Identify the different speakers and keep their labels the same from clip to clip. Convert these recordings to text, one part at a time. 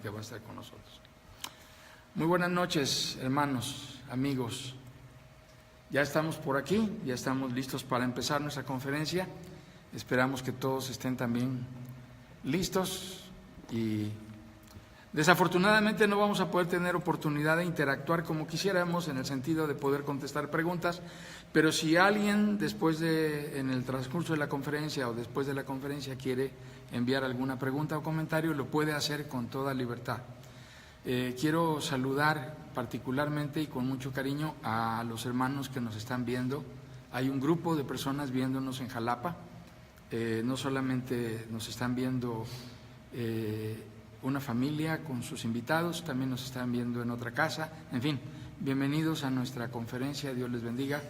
Speaker 1: que va a estar con nosotros. Muy buenas noches, hermanos, amigos. Ya estamos por aquí, ya estamos listos para empezar nuestra conferencia. Esperamos que todos estén también listos y desafortunadamente no vamos a poder tener oportunidad de interactuar como quisiéramos en el sentido de poder contestar preguntas, pero si alguien en el transcurso de la conferencia o después de la conferencia quiere enviar alguna pregunta o comentario, lo puede hacer con toda libertad. Quiero saludar particularmente y con mucho cariño a los hermanos que nos están viendo. Hay un grupo de personas viéndonos en Jalapa. No solamente nos están viendo una familia con sus invitados, también nos están viendo en otra casa. En fin, bienvenidos a nuestra conferencia, Dios les bendiga.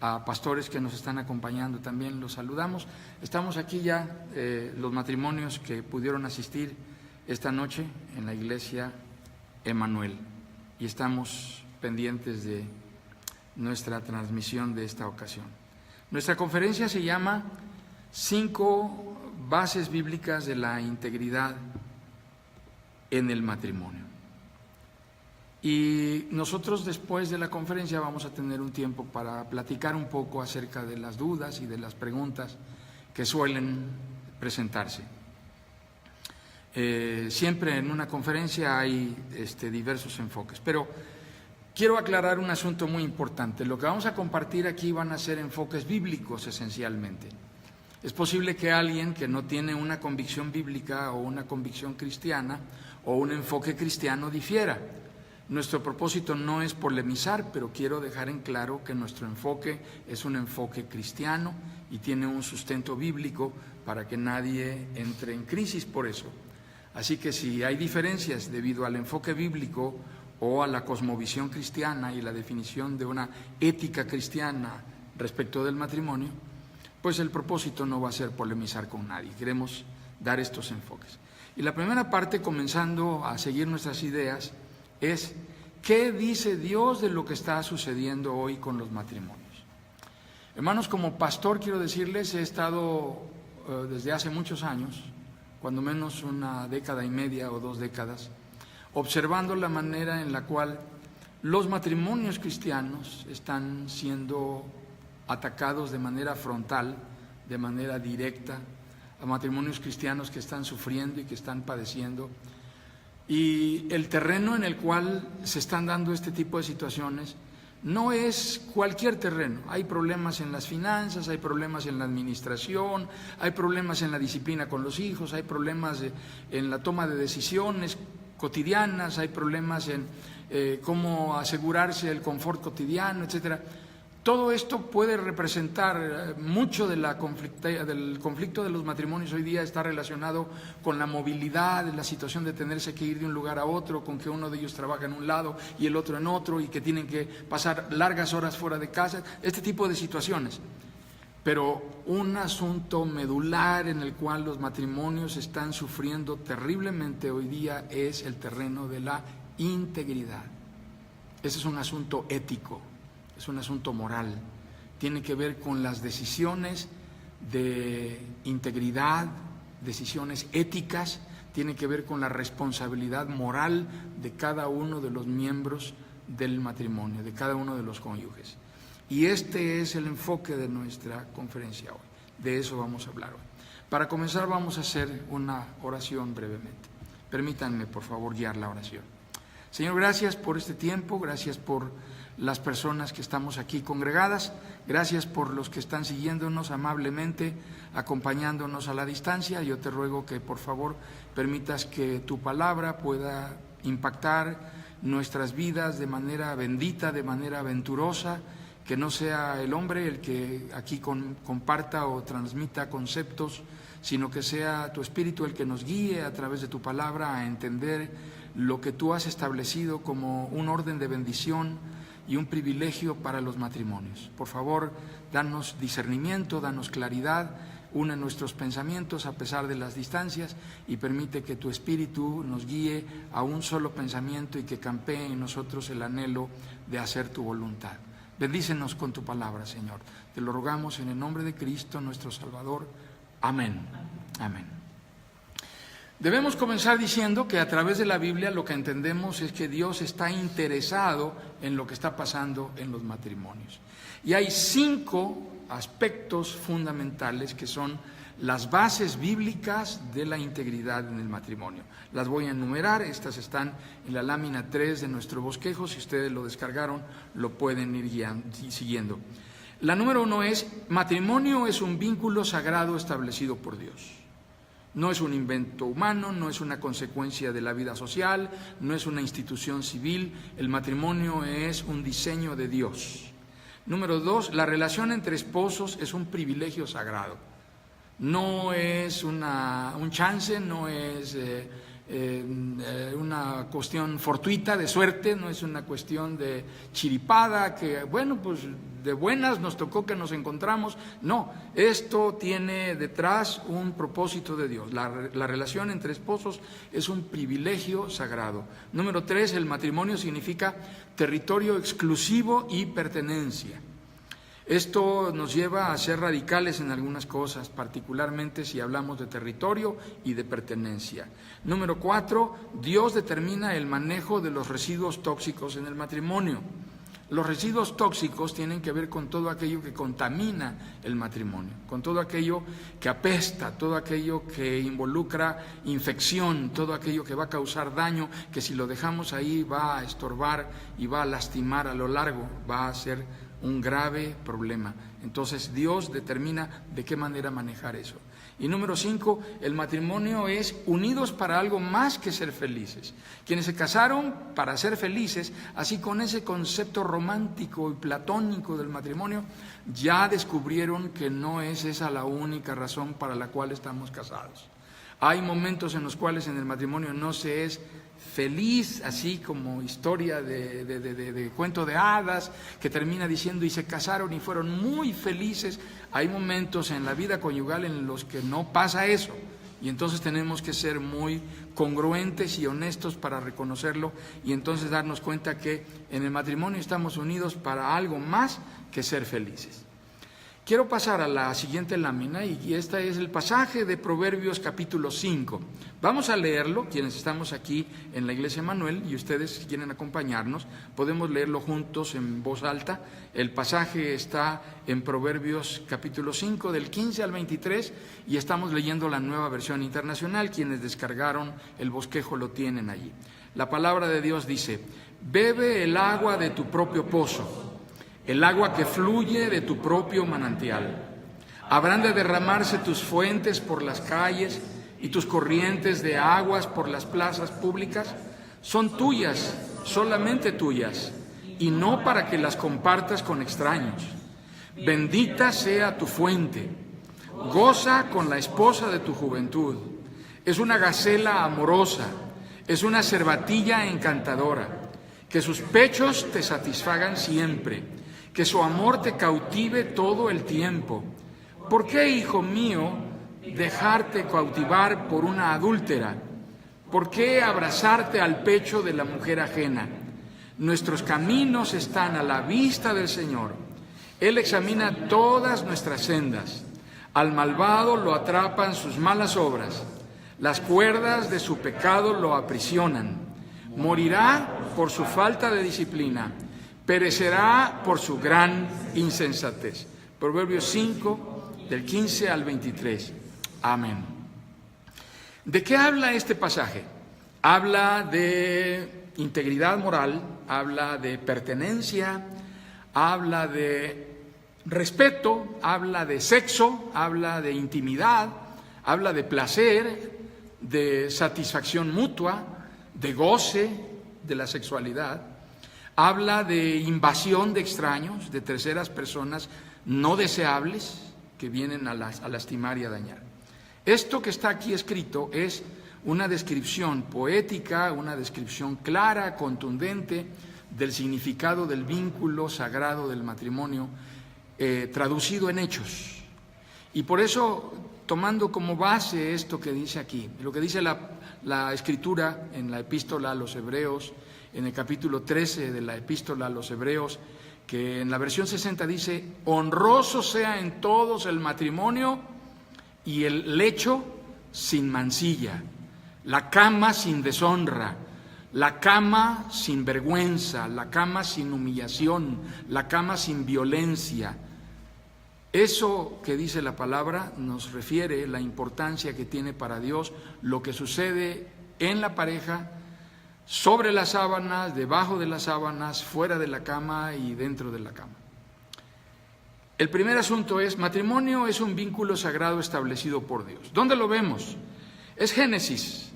Speaker 1: A pastores que nos están acompañando también los saludamos. Estamos aquí ya, los matrimonios que pudieron asistir esta noche en la iglesia Emanuel, y estamos pendientes de nuestra transmisión de esta ocasión. Nuestra conferencia se llama 5 bases bíblicas de la integridad en el matrimonio. Y nosotros después de la conferencia vamos a tener un tiempo para platicar un poco acerca de las dudas y de las preguntas que suelen presentarse. Siempre en una conferencia hay diversos enfoques, pero quiero aclarar un asunto muy importante. Lo que vamos a compartir aquí van a ser enfoques bíblicos esencialmente. Es posible que alguien que no tiene una convicción bíblica o una convicción cristiana o un enfoque cristiano difiera. Nuestro propósito no es polemizar, pero quiero dejar en claro que nuestro enfoque es un enfoque cristiano y tiene un sustento bíblico para que nadie entre en crisis por eso. Así que si hay diferencias debido al enfoque bíblico o a la cosmovisión cristiana y la definición de una ética cristiana respecto del matrimonio, pues el propósito no va a ser polemizar con nadie. Queremos dar estos enfoques. Y la primera parte, comenzando a seguir nuestras ideas, es ¿qué dice Dios de lo que está sucediendo hoy con los matrimonios? Hermanos, como pastor quiero decirles, he estado desde hace muchos años, cuando menos una década y media o 2 décadas, observando la manera en la cual los matrimonios cristianos están siendo atacados de manera frontal, de manera directa, a matrimonios cristianos que están sufriendo y que están padeciendo. Y el terreno en el cual se están dando este tipo de situaciones no es cualquier terreno. Hay problemas en las finanzas, hay problemas en la administración, hay problemas en la disciplina con los hijos, hay problemas en la toma de decisiones cotidianas, hay problemas en cómo asegurarse el confort cotidiano, etcétera. Todo esto puede representar mucho del conflicto de los matrimonios hoy día. Está relacionado con la movilidad, la situación de tenerse que ir de un lugar a otro, con que uno de ellos trabaja en un lado y el otro en otro, y que tienen que pasar largas horas fuera de casa, este tipo de situaciones. Pero un asunto medular en el cual los matrimonios están sufriendo terriblemente hoy día es el terreno de la integridad. Ese es un asunto ético. Es un asunto moral, tiene que ver con las decisiones de integridad, decisiones éticas, tiene que ver con la responsabilidad moral de cada uno de los miembros del matrimonio, de cada uno de los cónyuges. Y este es el enfoque de nuestra conferencia hoy, de eso vamos a hablar hoy. Para comenzar vamos a hacer una oración brevemente. Permítanme, por favor, guiar la oración. Señor, gracias por este tiempo, gracias por las personas que estamos aquí congregadas, gracias por los que están siguiéndonos amablemente, acompañándonos a la distancia. Yo te ruego que por favor permitas que tu palabra pueda impactar nuestras vidas de manera bendita, de manera aventurosa, que no sea el hombre el que aquí comparta o transmita conceptos, sino que sea tu Espíritu el que nos guíe a través de tu palabra a entender lo que tú has establecido como un orden de bendición y un privilegio para los matrimonios. Por favor, danos discernimiento, danos claridad, une nuestros pensamientos a pesar de las distancias y permite que tu Espíritu nos guíe a un solo pensamiento y que campee en nosotros el anhelo de hacer tu voluntad. Bendícenos con tu palabra, Señor. Te lo rogamos en el nombre de Cristo, nuestro Salvador. Amén. Amén. Debemos comenzar diciendo que a través de la Biblia lo que entendemos es que Dios está interesado en lo que está pasando en los matrimonios. Y hay 5 aspectos fundamentales que son las bases bíblicas de la integridad en el matrimonio. Las voy a enumerar, estas están en la lámina 3 de nuestro bosquejo, si ustedes lo descargaron lo pueden ir siguiendo. La número 1 es: matrimonio es un vínculo sagrado establecido por Dios. No es un invento humano, no es una consecuencia de la vida social, no es una institución civil. El matrimonio es un diseño de Dios. Número 2, la relación entre esposos es un privilegio sagrado. No es un chance, no es una cuestión fortuita de suerte, no es una cuestión de chiripada, que bueno, pues de buenas nos tocó que nos encontramos. No, esto tiene detrás un propósito de Dios. La relación entre esposos es un privilegio sagrado. Número 3, el matrimonio significa territorio exclusivo y pertenencia. Esto nos lleva a ser radicales en algunas cosas, particularmente si hablamos de territorio y de pertenencia. Número 4, Dios determina el manejo de los residuos tóxicos en el matrimonio. Los residuos tóxicos tienen que ver con todo aquello que contamina el matrimonio, con todo aquello que apesta, todo aquello que involucra infección, todo aquello que va a causar daño, que si lo dejamos ahí va a estorbar y va a lastimar a lo largo, va a ser un grave problema. Entonces Dios determina de qué manera manejar eso. Y número 5, el matrimonio es unidos para algo más que ser felices. Quienes se casaron para ser felices, así con ese concepto romántico y platónico del matrimonio, ya descubrieron que no es esa la única razón para la cual estamos casados. Hay momentos en los cuales en el matrimonio no se es feliz, así como historia de cuento de hadas, que termina diciendo y se casaron y fueron muy felices. Hay momentos en la vida conyugal en los que no pasa eso, y entonces tenemos que ser muy congruentes y honestos para reconocerlo, y entonces darnos cuenta que en el matrimonio estamos unidos para algo más que ser felices. Quiero pasar a la siguiente lámina, y este es el pasaje de Proverbios capítulo 5. Vamos a leerlo, quienes estamos aquí en la Iglesia Emanuel, y ustedes si quieren acompañarnos, podemos leerlo juntos en voz alta. El pasaje está en Proverbios capítulo 5, del 15 al 23, y estamos leyendo la Nueva Versión Internacional. Quienes descargaron el bosquejo lo tienen allí. La palabra de Dios dice: bebe el agua de tu propio pozo, el agua que fluye de tu propio manantial. Habrán de derramarse tus fuentes por las calles y tus corrientes de aguas por las plazas públicas. Son tuyas, solamente tuyas, y no para que las compartas con extraños. Bendita sea tu fuente. Goza con la esposa de tu juventud. Es una gacela amorosa, es una cervatilla encantadora. Que sus pechos te satisfagan siempre, que su amor te cautive todo el tiempo. ¿Por qué, hijo mío, dejarte cautivar por una adúltera? ¿Por qué abrazarte al pecho de la mujer ajena? Nuestros caminos están a la vista del Señor. Él examina todas nuestras sendas. Al malvado lo atrapan sus malas obras. Las cuerdas de su pecado lo aprisionan. Morirá por su falta de disciplina. Perecerá por su gran insensatez. Proverbios 5, del 15 al 23. Amén. ¿De qué habla este pasaje? Habla de integridad moral, habla de pertenencia, habla de respeto, habla de sexo, habla de intimidad, habla de placer, de satisfacción mutua, de goce de la sexualidad. Habla de invasión de extraños, de terceras personas no deseables que vienen a lastimar y a dañar. Esto que está aquí escrito es una descripción poética, una descripción clara, contundente del significado del vínculo sagrado del matrimonio, traducido en hechos. Y por eso, tomando como base esto que dice aquí, lo que dice la Escritura en la Epístola a los Hebreos, en el capítulo 13 de la Epístola a los Hebreos, que en la versión 60 dice: honroso sea en todos el matrimonio y el lecho sin mancilla. la cama sin deshonra, la cama sin vergüenza, la cama sin humillación, la cama sin violencia. Eso que dice la palabra nos refiere la importancia que tiene para Dios lo que sucede en la pareja, sobre las sábanas, debajo de las sábanas, fuera de la cama y dentro de la cama. El primer asunto es, matrimonio es un vínculo sagrado establecido por Dios. ¿Dónde lo vemos? Es Génesis.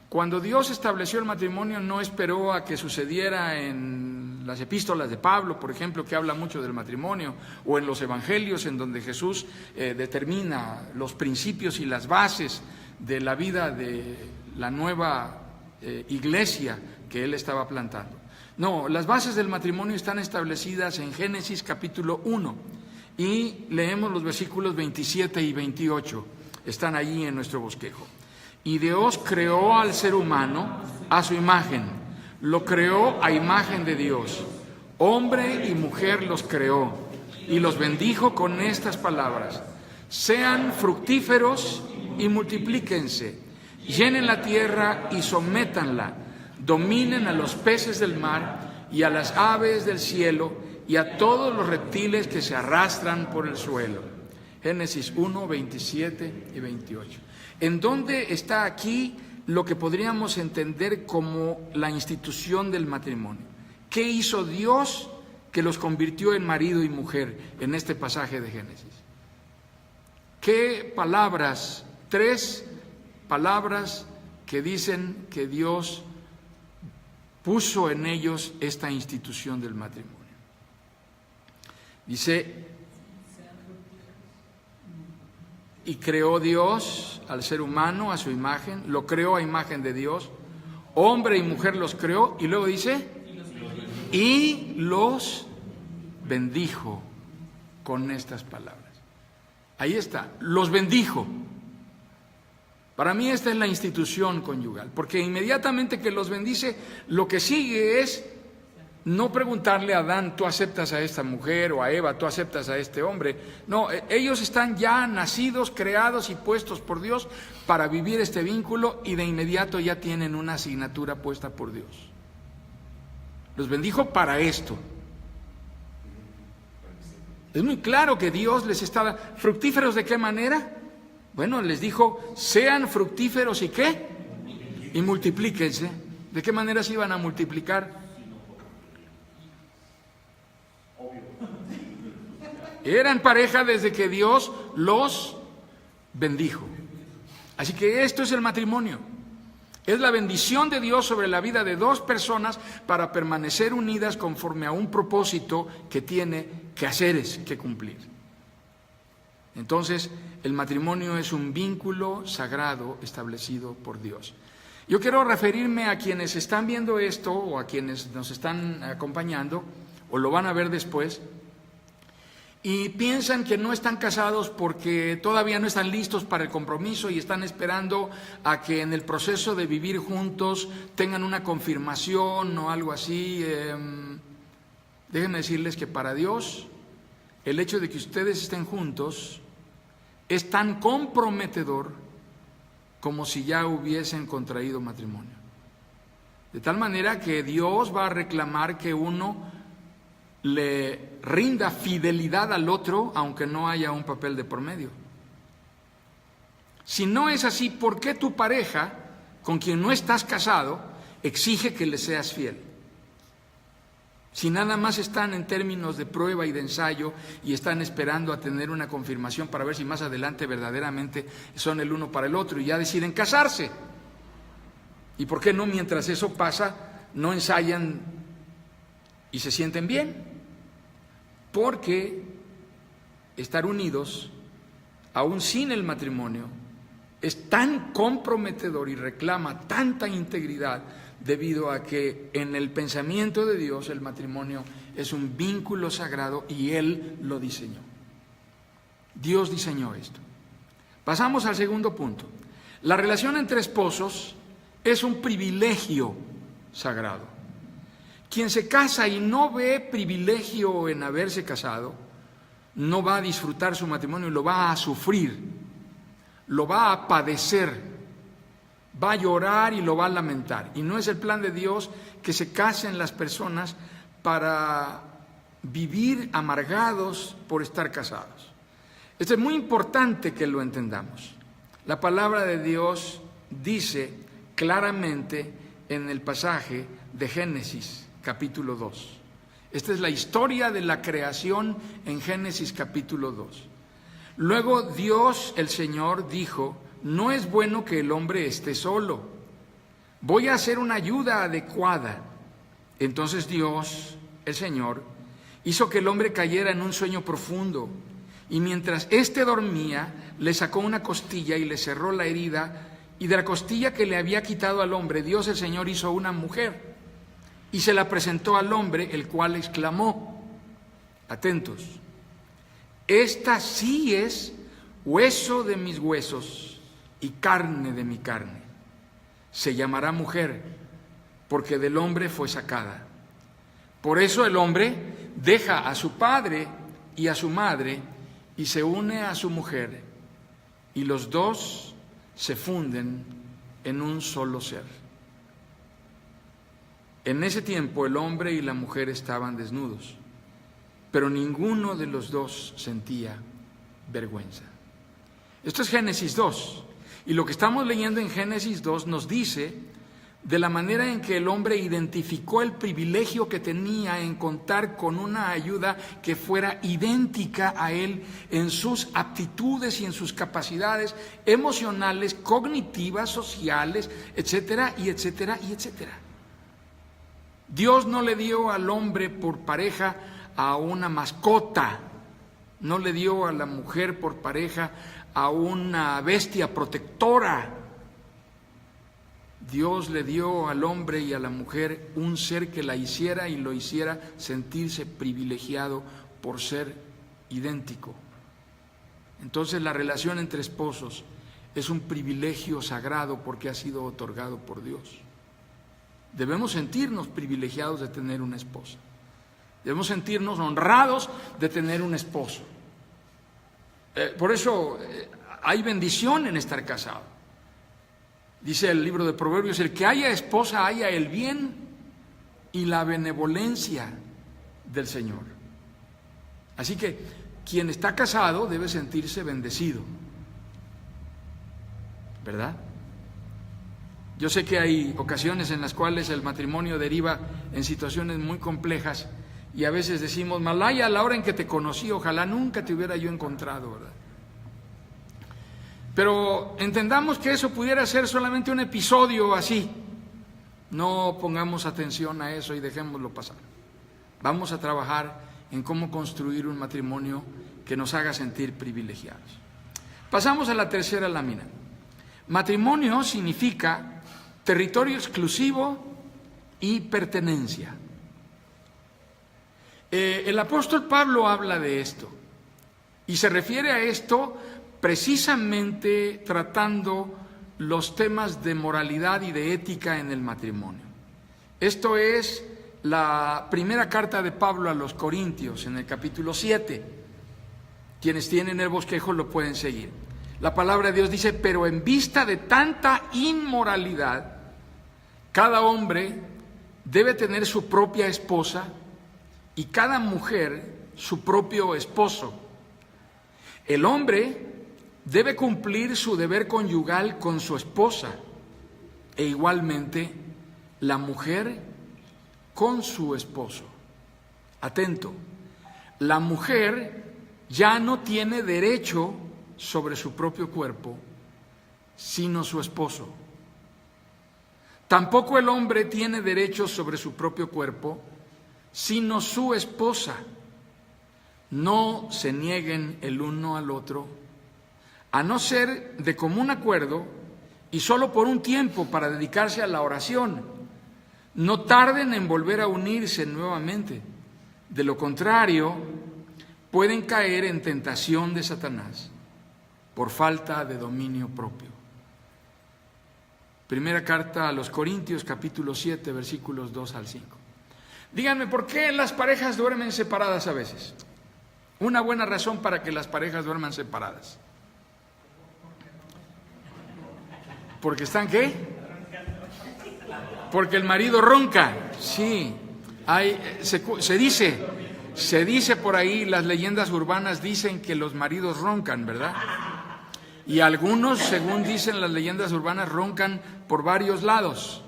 Speaker 1: Cuando Dios estableció el matrimonio no esperó a que sucediera en las epístolas de Pablo, por ejemplo, que habla mucho del matrimonio, o en los evangelios en donde Jesús determina los principios y las bases de la vida de la nueva iglesia que él estaba plantando. No, las bases del matrimonio están establecidas en Génesis capítulo 1 y leemos los versículos 27 y 28, están allí en nuestro bosquejo. Y Dios creó al ser humano a su imagen, lo creó a imagen de Dios, hombre y mujer los creó y los bendijo con estas palabras: sean fructíferos y multiplíquense, llenen la tierra y sométanla, dominen a los peces del mar y a las aves del cielo y a todos los reptiles que se arrastran por el suelo. Génesis 1, 27 y 28. ¿En dónde está aquí lo que podríamos entender como la institución del matrimonio? ¿Qué hizo Dios que los convirtió en marido y mujer en este pasaje de Génesis? ¿Qué palabras? 3 palabras que dicen que Dios puso en ellos esta institución del matrimonio. Dice: y creó Dios al ser humano a su imagen, lo creó a imagen de Dios, hombre y mujer los creó, y luego dice, y los bendijo con estas palabras. Ahí está, los bendijo. Para mí esta es la institución conyugal, porque inmediatamente que los bendice, lo que sigue es no preguntarle a Adán, tú aceptas a esta mujer, o a Eva, tú aceptas a este hombre. No, ellos están ya nacidos, creados y puestos por Dios para vivir este vínculo, y de inmediato ya tienen una asignatura puesta por Dios. Los bendijo para esto. Es muy claro que Dios les estaba... ¿Fructíferos de qué manera? Bueno, les dijo, sean fructíferos y ¿qué? Y multiplíquense. ¿De qué manera se iban a multiplicar? Eran pareja desde que Dios los bendijo. Así que esto es el matrimonio. Es la bendición de Dios sobre la vida de dos personas para permanecer unidas conforme a un propósito que tiene quehaceres que cumplir. Entonces, el matrimonio es un vínculo sagrado establecido por Dios. Yo quiero referirme a quienes están viendo esto o a quienes nos están acompañando o lo van a ver después y piensan que no están casados porque todavía no están listos para el compromiso y están esperando a que en el proceso de vivir juntos tengan una confirmación o algo así. Déjenme decirles que para Dios el hecho de que ustedes estén juntos es tan comprometedor como si ya hubiesen contraído matrimonio. De tal manera que Dios va a reclamar que uno le rinda fidelidad al otro, aunque no haya un papel de por medio. Si no es así, ¿por qué tu pareja, con quien no estás casado, exige que le seas fiel? Si nada más están en términos de prueba y de ensayo y están esperando a tener una confirmación para ver si más adelante verdaderamente son el uno para el otro y ya deciden casarse. ¿Y por qué no, mientras eso pasa, no ensayan y se sienten bien? Porque estar unidos, aún sin el matrimonio, es tan comprometedor y reclama tanta integridad debido a que en el pensamiento de Dios el matrimonio es un vínculo sagrado y Él lo diseñó. Dios diseñó esto. Pasamos al segundo punto. La relación entre esposos es un privilegio sagrado. Quien se casa y no ve privilegio en haberse casado, no va a disfrutar su matrimonio y lo va a sufrir, lo va a padecer, va a llorar y lo va a lamentar. Y no es el plan de Dios que se casen las personas para vivir amargados por estar casados. Esto es muy importante que lo entendamos. La palabra de Dios dice claramente en el pasaje de Génesis capítulo 2. Esta es la historia de la creación en Génesis capítulo 2. Luego Dios, el Señor, dijo: no es bueno que el hombre esté solo. Voy a hacer una ayuda adecuada. Entonces Dios, el Señor, hizo que el hombre cayera en un sueño profundo. Y mientras éste dormía, le sacó una costilla y le cerró la herida. Y de la costilla que le había quitado al hombre, Dios, el Señor, hizo una mujer. Y se la presentó al hombre, el cual exclamó, atentos: esta sí es hueso de mis huesos y carne de mi carne. Se llamará mujer, porque del hombre fue sacada. Por eso el hombre deja a su padre y a su madre y se une a su mujer, y los dos se funden en un solo ser. En ese tiempo el hombre y la mujer estaban desnudos, pero ninguno de los dos sentía vergüenza. Esto es Génesis 2. Y lo que estamos leyendo en Génesis 2 nos dice de la manera en que el hombre identificó el privilegio que tenía en contar con una ayuda que fuera idéntica a él en sus aptitudes y en sus capacidades emocionales, cognitivas, sociales, etcétera, y etcétera, y etcétera. Dios no le dio al hombre por pareja a una mascota, no le dio a la mujer por pareja a una bestia protectora. Dios le dio al hombre y a la mujer un ser que la hiciera y lo hiciera sentirse privilegiado por ser idéntico. Entonces la relación entre esposos es un privilegio sagrado porque ha sido otorgado por Dios. Debemos sentirnos privilegiados de tener una esposa. Debemos sentirnos honrados de tener un esposo. Por eso hay bendición en estar casado. Dice el libro de Proverbios: el que haya esposa haya el bien y la benevolencia del Señor. Así que quien está casado debe sentirse bendecido, ¿verdad? Yo sé que hay ocasiones en las cuales el matrimonio deriva en situaciones muy complejas y a veces decimos: Malaya, a la hora en que te conocí, ojalá nunca te hubiera yo encontrado, ¿verdad? Pero entendamos que eso pudiera ser solamente un episodio así. No pongamos atención a eso y dejémoslo pasar. Vamos a trabajar en cómo construir un matrimonio que nos haga sentir privilegiados. Pasamos a la tercera lámina. Matrimonio significa territorio exclusivo y pertenencia. El apóstol Pablo habla de esto y se refiere a esto precisamente tratando los temas de moralidad y de ética en el matrimonio. Esto es la primera carta de Pablo a los Corintios, en el capítulo 7. Quienes tienen el bosquejo lo pueden seguir. La palabra de Dios dice: pero en vista de tanta inmoralidad, cada hombre debe tener su propia esposa y cada mujer su propio esposo. El hombre debe cumplir su deber conyugal con su esposa e igualmente la mujer con su esposo. Atento, la mujer ya no tiene derecho sobre su propio cuerpo, sino su esposo. Tampoco el hombre tiene derecho sobre su propio cuerpo, sino su esposa. No se nieguen el uno al otro, a no ser de común acuerdo y solo por un tiempo para dedicarse a la oración. No tarden en volver a unirse nuevamente. De lo contrario, pueden caer en tentación de Satanás por falta de dominio propio. Primera carta a los Corintios, capítulo 7, versículos 2 al 5. Díganme, ¿por qué las parejas duermen separadas a veces? Una buena razón para que las parejas duerman separadas. ¿Porque están qué? Porque el marido ronca. Sí, se dice por ahí, las leyendas urbanas dicen que los maridos roncan, ¿verdad? Y algunos, según dicen las leyendas urbanas, roncan por varios lados,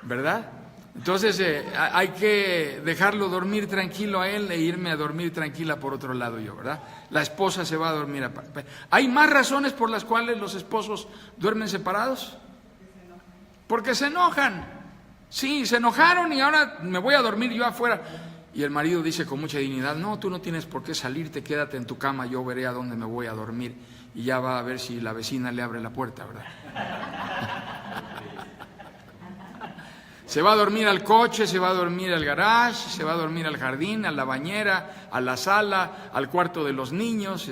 Speaker 1: ¿verdad? Entonces hay que dejarlo dormir tranquilo a él e irme a dormir tranquila por otro lado yo, ¿verdad? La esposa se va a dormir aparte. ¿Hay más razones por las cuales los esposos duermen separados? Porque se enojan. Sí, se enojaron y ahora me voy a dormir yo afuera. Y el marido dice con mucha dignidad, no, tú no tienes por qué salirte, quédate en tu cama, yo veré a dónde me voy a dormir. Y ya va a ver si la vecina le abre la puerta, ¿verdad? Se va a dormir al coche, se va a dormir al garage, se va a dormir al jardín, a la bañera, a la sala, al cuarto de los niños,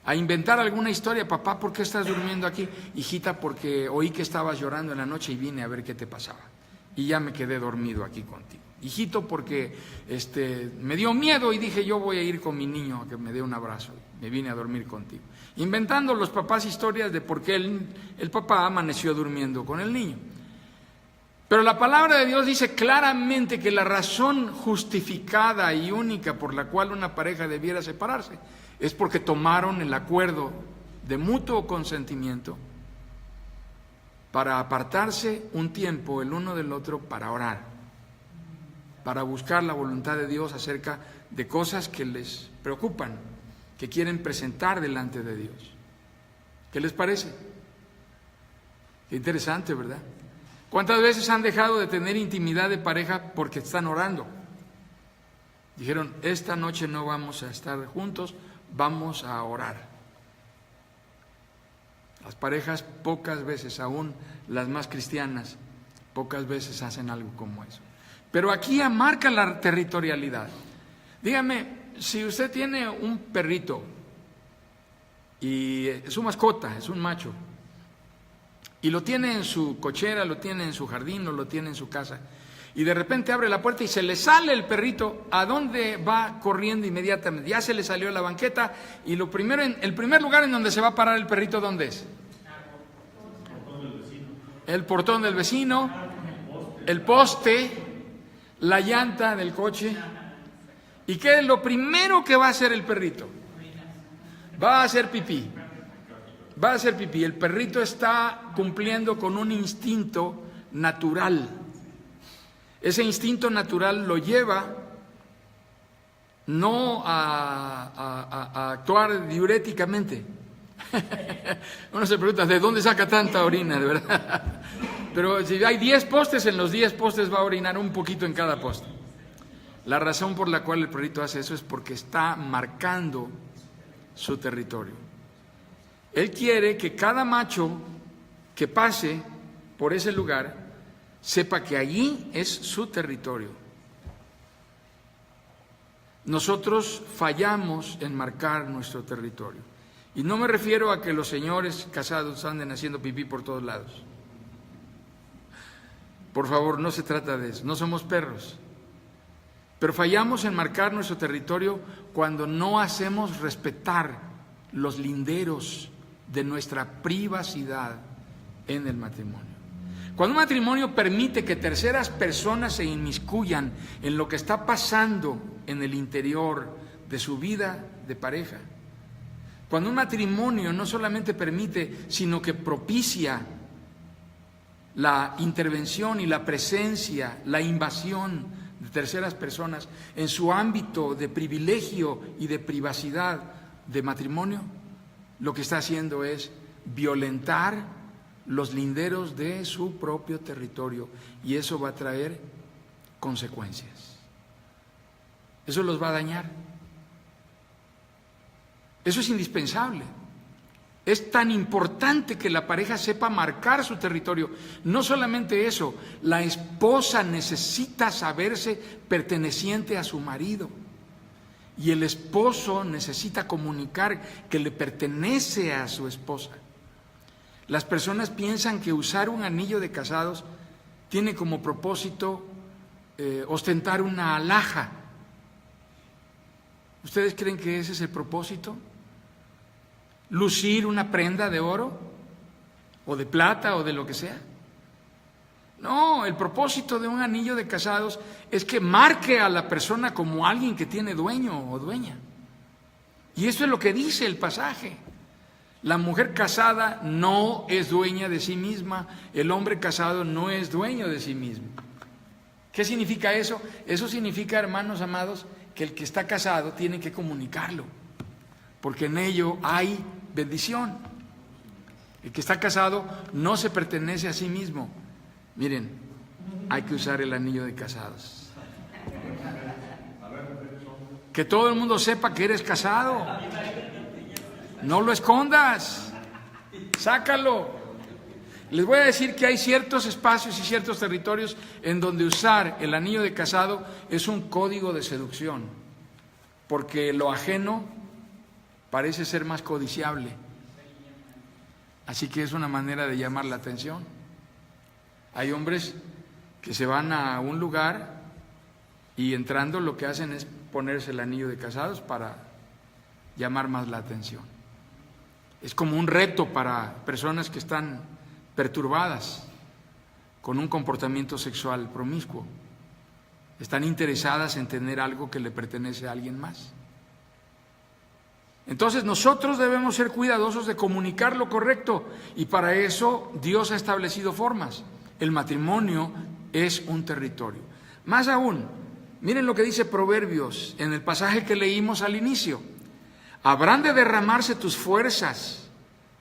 Speaker 1: a inventar alguna historia. Papá, ¿por qué estás durmiendo aquí? Hijita, porque oí que estabas llorando en la noche y vine a ver qué te pasaba. Y ya me quedé dormido aquí contigo. Hijito, porque me dio miedo y dije, yo voy a ir con mi niño a que me dé un abrazo. Me vine a dormir contigo. Inventando los papás historias de por qué el papá amaneció durmiendo con el niño. Pero la palabra de Dios dice claramente que la razón justificada y única por la cual una pareja debiera separarse es porque tomaron el acuerdo de mutuo consentimiento para apartarse un tiempo el uno del otro para orar, para buscar la voluntad de Dios acerca de cosas que les preocupan, que quieren presentar delante de Dios. ¿Qué les parece? Qué interesante, ¿verdad? ¿Cuántas veces han dejado de tener intimidad de pareja porque están orando? Dijeron, esta noche no vamos a estar juntos, vamos a orar. Las parejas pocas veces, aún las más cristianas, pocas veces hacen algo como eso. Pero aquí marca la territorialidad. Dígame, si usted tiene un perrito y es su mascota, es un macho, y lo tiene en su cochera, lo tiene en su jardín o lo tiene en su casa, y de repente abre la puerta y se le sale el perrito, ¿a dónde va corriendo inmediatamente? Ya se le salió la banqueta y el primer lugar en donde se va a parar el perrito, ¿dónde es? El portón del vecino, el poste, la llanta del coche. ¿Y qué es lo primero que va a hacer el perrito? Va a hacer pipí. Va a hacer pipí. El perrito está cumpliendo con un instinto natural. Ese instinto natural lo lleva no a actuar diuréticamente. Uno se pregunta, ¿de dónde saca tanta orina, de verdad? Pero si hay 10 postes, en los 10 postes va a orinar un poquito en cada poste. La razón por la cual el perrito hace eso es porque está marcando su territorio. Él quiere que cada macho que pase por ese lugar sepa que allí es su territorio. Nosotros fallamos en marcar nuestro territorio. Y no me refiero a que los señores casados anden haciendo pipí por todos lados. Por favor, no se trata de eso, no somos perros. Pero fallamos en marcar nuestro territorio cuando no hacemos respetar los linderos de nuestra privacidad en el matrimonio. Cuando un matrimonio permite que terceras personas se inmiscuyan en lo que está pasando en el interior de su vida de pareja, cuando un matrimonio no solamente permite, sino que propicia la intervención y la presencia, la invasión de terceras personas en su ámbito de privilegio y de privacidad de matrimonio, lo que está haciendo es violentar los linderos de su propio territorio, y eso va a traer consecuencias. Eso los va a dañar. Eso es indispensable. Es tan importante que la pareja sepa marcar su territorio. No solamente eso, la esposa necesita saberse perteneciente a su marido. Y el esposo necesita comunicar que le pertenece a su esposa. Las personas piensan que usar un anillo de casados tiene como propósito ostentar una alhaja. ¿Ustedes creen que ese es el propósito? ¿Lucir una prenda de oro o de plata o de lo que sea? No, el propósito de un anillo de casados es que marque a la persona como alguien que tiene dueño o dueña. Y eso es lo que dice el pasaje. La mujer casada no es dueña de sí misma, el hombre casado no es dueño de sí mismo. ¿Qué significa eso? Eso significa, hermanos amados, que el que está casado tiene que comunicarlo, porque en ello hay bendición. El que está casado no se pertenece a sí mismo. Miren, hay que usar el anillo de casados. Que todo el mundo sepa que eres casado. No lo escondas, sácalo. Les voy a decir que hay ciertos espacios y ciertos territorios en donde usar el anillo de casado es un código de seducción, porque lo ajeno parece ser más codiciable. Así que es una manera de llamar la atención. Hay hombres que se van a un lugar y entrando lo que hacen es ponerse el anillo de casados para llamar más la atención. Es como un reto para personas que están perturbadas con un comportamiento sexual promiscuo. Están interesadas en tener algo que le pertenece a alguien más. Entonces nosotros debemos ser cuidadosos de comunicar lo correcto, y para eso Dios ha establecido formas. El matrimonio es un territorio. Más aún, miren lo que dice Proverbios en el pasaje que leímos al inicio. Habrán de derramarse tus fuerzas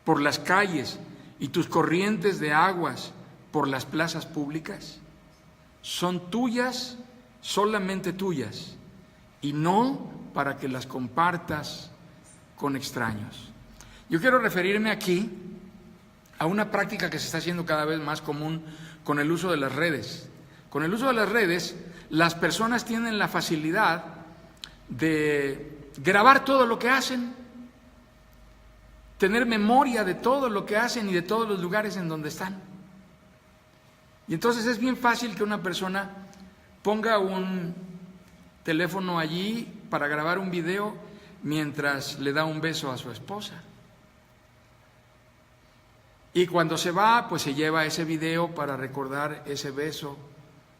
Speaker 1: por las calles y tus corrientes de aguas por las plazas públicas. Son tuyas, solamente tuyas, y no para que las compartas con extraños. Yo quiero referirme aquí a una práctica que se está haciendo cada vez más común con el uso de las redes. Con el uso de las redes, las personas tienen la facilidad de grabar todo lo que hacen, tener memoria de todo lo que hacen y de todos los lugares en donde están. Y entonces es bien fácil que una persona ponga un teléfono allí para grabar un video mientras le da un beso a su esposa. Y cuando se va, pues se lleva ese video para recordar ese beso.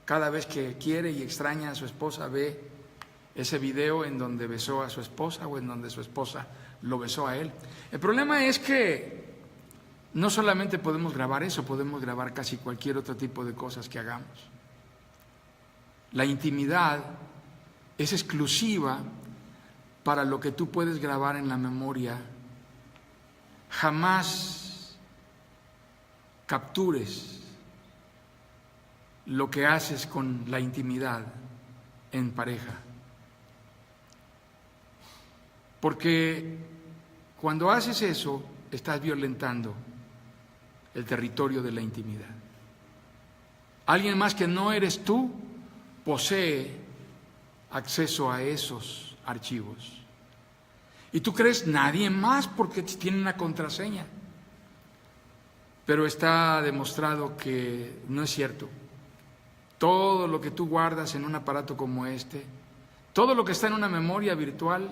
Speaker 1: Cada vez que quiere y extraña a su esposa, ve ese video en donde besó a su esposa o en donde su esposa lo besó a él. El problema es que no solamente podemos grabar eso, podemos grabar casi cualquier otro tipo de cosas que hagamos. La intimidad es exclusiva para lo que tú puedes grabar en la memoria. Jamás captures lo que haces con la intimidad en pareja. Porque cuando haces eso, estás violentando el territorio de la intimidad. Alguien más que no eres tú posee acceso a esos archivos. Y tú crees nadie más porque tiene una contraseña. Pero está demostrado que no es cierto. Todo lo que tú guardas en un aparato como este, todo lo que está en una memoria virtual,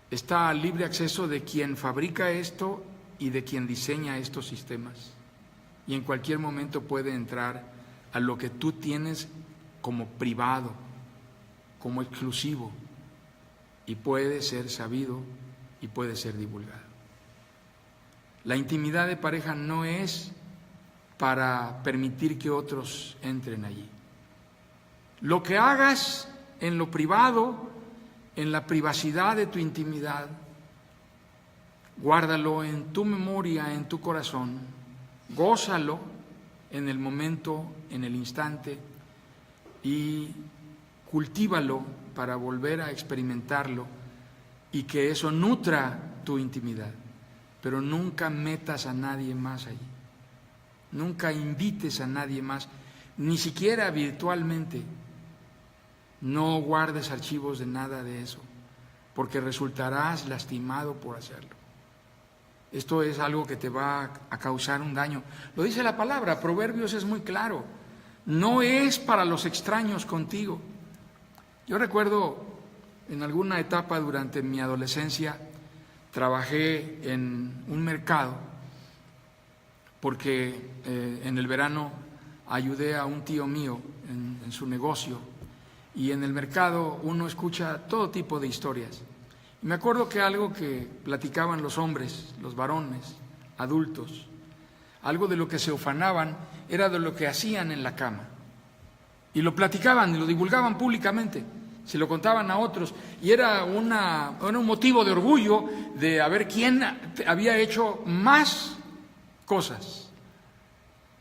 Speaker 1: está a libre acceso de quien fabrica esto y de quien diseña estos sistemas. Y en cualquier momento puede entrar a lo que tú tienes como privado, como exclusivo, y puede ser sabido y puede ser divulgado. La intimidad de pareja no es para permitir que otros entren allí. Lo que hagas en lo privado, en la privacidad de tu intimidad, guárdalo en tu memoria, en tu corazón, gózalo en el momento, en el instante, y cultívalo para volver a experimentarlo y que eso nutra tu intimidad. Pero nunca metas a nadie más allí, nunca invites a nadie más, ni siquiera virtualmente. No guardes archivos de nada de eso, porque resultarás lastimado por hacerlo. Esto es algo que te va a causar un daño. Lo dice la palabra, Proverbios es muy claro. No es para los extraños contigo. Yo recuerdo en alguna etapa durante mi adolescencia, trabajé en un mercado, porque en el verano ayudé a un tío mío en su negocio, y en el mercado uno escucha todo tipo de historias. Y me acuerdo que algo que platicaban los hombres, los varones, adultos, algo de lo que se ufanaban era de lo que hacían en la cama. Y lo platicaban y lo divulgaban públicamente, se lo contaban a otros, y era un motivo de orgullo de a ver quién había hecho más cosas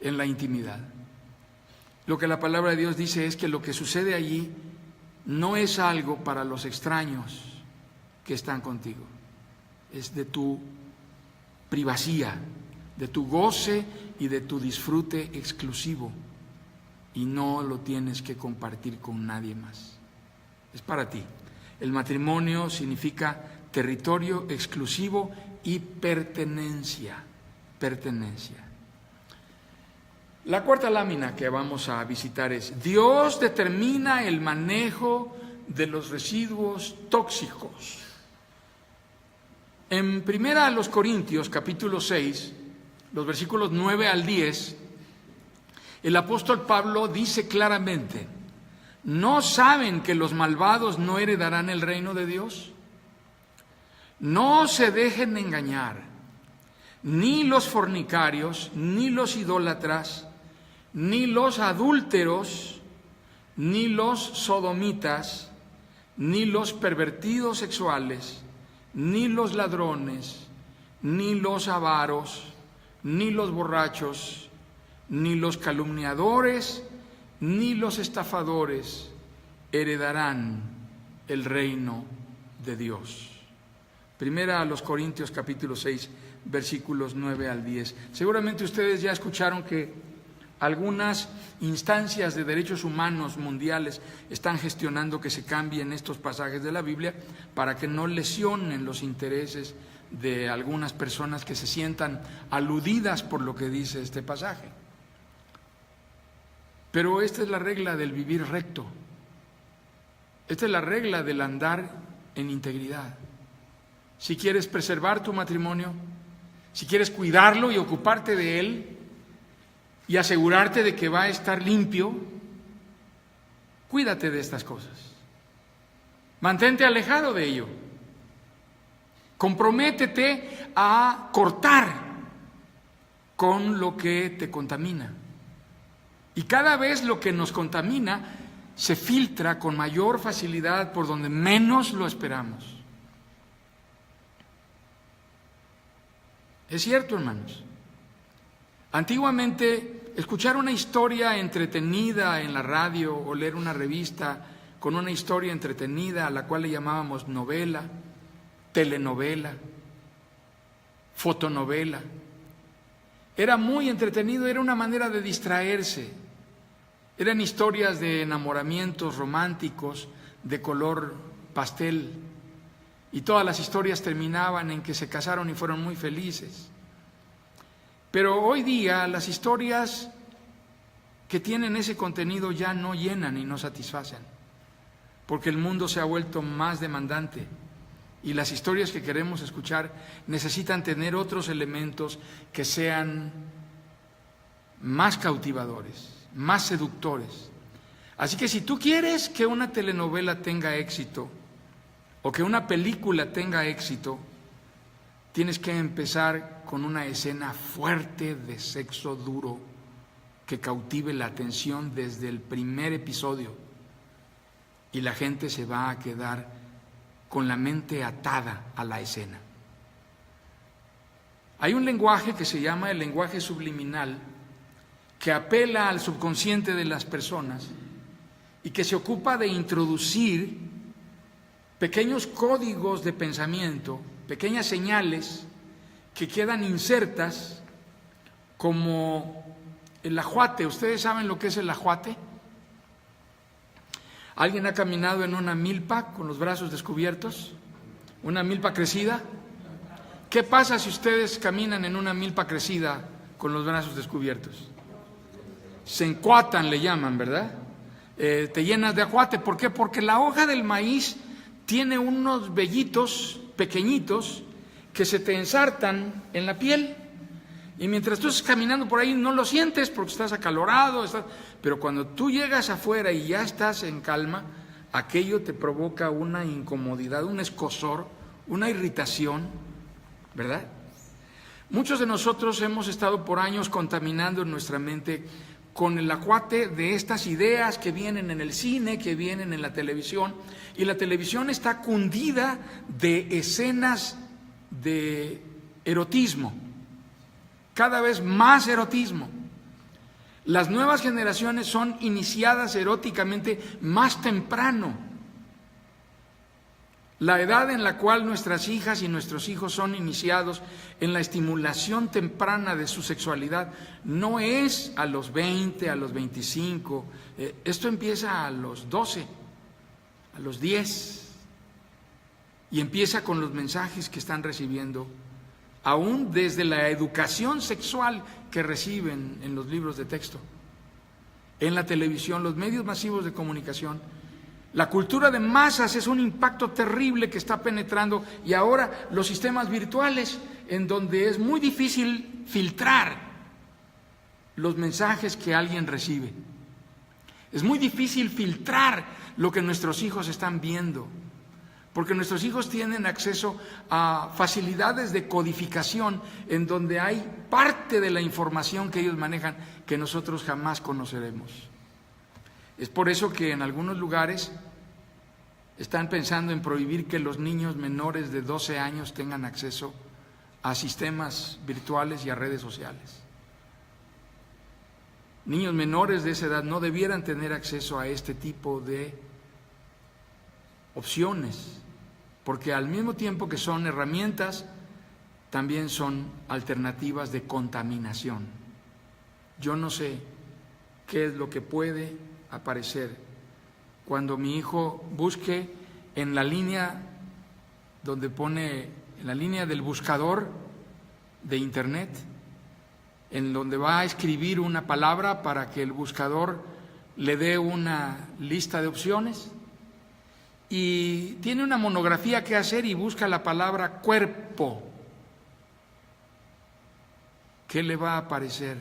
Speaker 1: en la intimidad. Lo que la palabra de Dios dice es que lo que sucede allí no es algo para los extraños que están contigo, es de tu privacidad, de tu goce y de tu disfrute exclusivo, y no lo tienes que compartir con nadie más. Es para ti. El matrimonio significa territorio exclusivo y pertenencia. La cuarta lámina que vamos a visitar es: Dios determina el manejo de los residuos tóxicos. En 1 Corintios capítulo 6, los versículos 9 al 10, el apóstol Pablo dice claramente: ¿no saben que los malvados no heredarán el reino de Dios? No se dejen engañar, ni los fornicarios, ni los idólatras, ni los adúlteros, ni los sodomitas, ni los pervertidos sexuales, ni los ladrones, ni los avaros, ni los borrachos, ni los calumniadores, ni los estafadores heredarán el reino de Dios. 1 Corintios capítulo 6, versículos 9 al 10. Seguramente ustedes ya escucharon que algunas instancias de derechos humanos mundiales están gestionando que se cambien estos pasajes de la Biblia para que no lesionen los intereses de algunas personas que se sientan aludidas por lo que dice este pasaje. Pero esta es la regla del vivir recto. Esta es la regla del andar en integridad. Si quieres preservar tu matrimonio, si quieres cuidarlo y ocuparte de él y asegurarte de que va a estar limpio, cuídate de estas cosas. Mantente alejado de ello. Comprométete a cortar con lo que te contamina. Y cada vez lo que nos contamina se filtra con mayor facilidad por donde menos lo esperamos. Es cierto, hermanos. Antiguamente, escuchar una historia entretenida en la radio o leer una revista con una historia entretenida a la cual le llamábamos novela, telenovela, fotonovela, era muy entretenido, era una manera de distraerse. Eran historias de enamoramientos románticos de color pastel, y todas las historias terminaban en que se casaron y fueron muy felices. Pero hoy día las historias que tienen ese contenido ya no llenan y no satisfacen, porque el mundo se ha vuelto más demandante y las historias que queremos escuchar necesitan tener otros elementos que sean más cautivadores, más seductores. Así que si tú quieres que una telenovela tenga éxito o que una película tenga éxito, tienes que empezar con una escena fuerte de sexo duro que cautive la atención desde el primer episodio, y la gente se va a quedar con la mente atada a la escena. Hay un lenguaje que se llama el lenguaje subliminal, que apela al subconsciente de las personas y que se ocupa de introducir pequeños códigos de pensamiento, pequeñas señales que quedan insertas como el ajuate. ¿Ustedes saben lo que es el ajuate? ¿Alguien ha caminado en una milpa con los brazos descubiertos? ¿Una milpa crecida? ¿Qué pasa si ustedes caminan en una milpa crecida con los brazos descubiertos? Se encuatan, le llaman, ¿verdad? Te llenas de ajuate. ¿Por qué? Porque la hoja del maíz tiene unos vellitos pequeñitos que se te ensartan en la piel Y mientras tú estás caminando por ahí no lo sientes porque estás acalorado, pero cuando tú llegas afuera y ya estás en calma, aquello te provoca una incomodidad, un escozor, una irritación, ¿verdad? Muchos de nosotros hemos estado por años contaminando en nuestra mente con el ajuate de estas ideas que vienen en el cine, que vienen en la televisión, y la televisión está cundida de escenas de erotismo, cada vez más erotismo. Las nuevas generaciones son iniciadas eróticamente más temprano. La edad en la cual nuestras hijas y nuestros hijos son iniciados en la estimulación temprana de su sexualidad no es a los 20, a los 25, esto empieza a los 12, a los 10, y empieza con los mensajes que están recibiendo, aún desde la educación sexual que reciben en los libros de texto, en la televisión, los medios masivos de comunicación. La cultura de masas es un impacto terrible que está penetrando, y ahora los sistemas virtuales, en donde es muy difícil filtrar los mensajes que alguien recibe. Es muy difícil filtrar lo que nuestros hijos están viendo, porque nuestros hijos tienen acceso a facilidades de codificación en donde hay parte de la información que ellos manejan que nosotros jamás conoceremos. Es por eso que en algunos lugares están pensando en prohibir que los niños menores de 12 años tengan acceso a sistemas virtuales y a redes sociales. Niños menores de esa edad no debieran tener acceso a este tipo de opciones, porque al mismo tiempo que son herramientas, también son alternativas de contaminación. Yo no sé qué es lo que puede aparecer cuando mi hijo busque en la línea donde pone, en la línea del buscador de internet, en donde va a escribir una palabra para que el buscador le dé una lista de opciones, y tiene una monografía que hacer y busca la palabra cuerpo. ¿Qué le va a aparecer?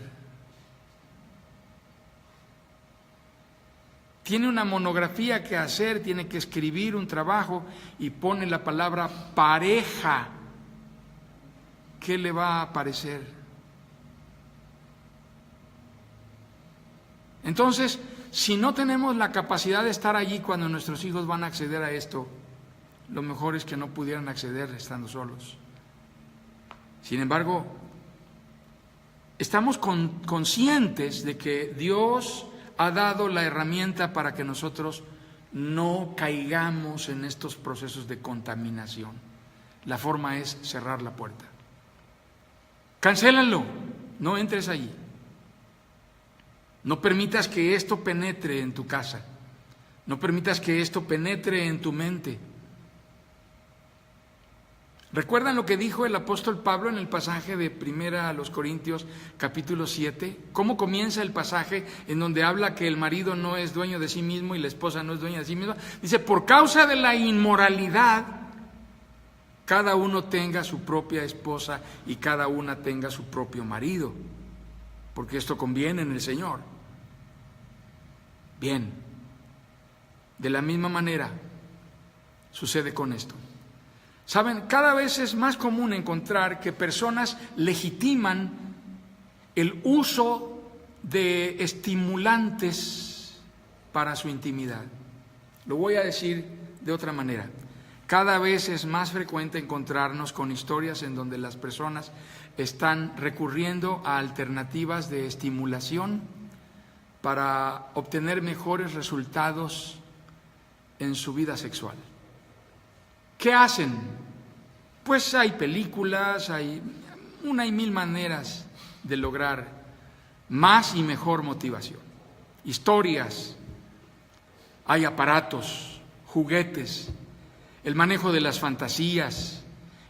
Speaker 1: Tiene una monografía que hacer, tiene que escribir un trabajo y pone la palabra pareja. ¿Qué le va a aparecer? Entonces, si no tenemos la capacidad de estar allí cuando nuestros hijos van a acceder a esto, lo mejor es que no pudieran acceder estando solos. Sin embargo, estamos conscientes de que Dios ha dado la herramienta para que nosotros no caigamos en estos procesos de contaminación. La forma es cerrar la puerta. Cancélalo, no entres allí. No permitas que esto penetre en tu casa. No permitas que esto penetre en tu mente. ¿Recuerdan lo que dijo el apóstol Pablo en el pasaje de 1 Corintios capítulo 7? ¿Cómo comienza el pasaje en donde habla que el marido no es dueño de sí mismo y la esposa no es dueña de sí misma? Dice, por causa de la inmoralidad, cada uno tenga su propia esposa y cada una tenga su propio marido, porque esto conviene en el Señor. Bien, de la misma manera sucede con esto. Saben, cada vez es más común encontrar que personas legitiman el uso de estimulantes para su intimidad. Lo voy a decir de otra manera. Cada vez es más frecuente encontrarnos con historias en donde las personas están recurriendo a alternativas de estimulación para obtener mejores resultados en su vida sexual. ¿Qué hacen? Pues hay películas, hay una y mil maneras de lograr más y mejor motivación. Historias, hay aparatos, juguetes, el manejo de las fantasías,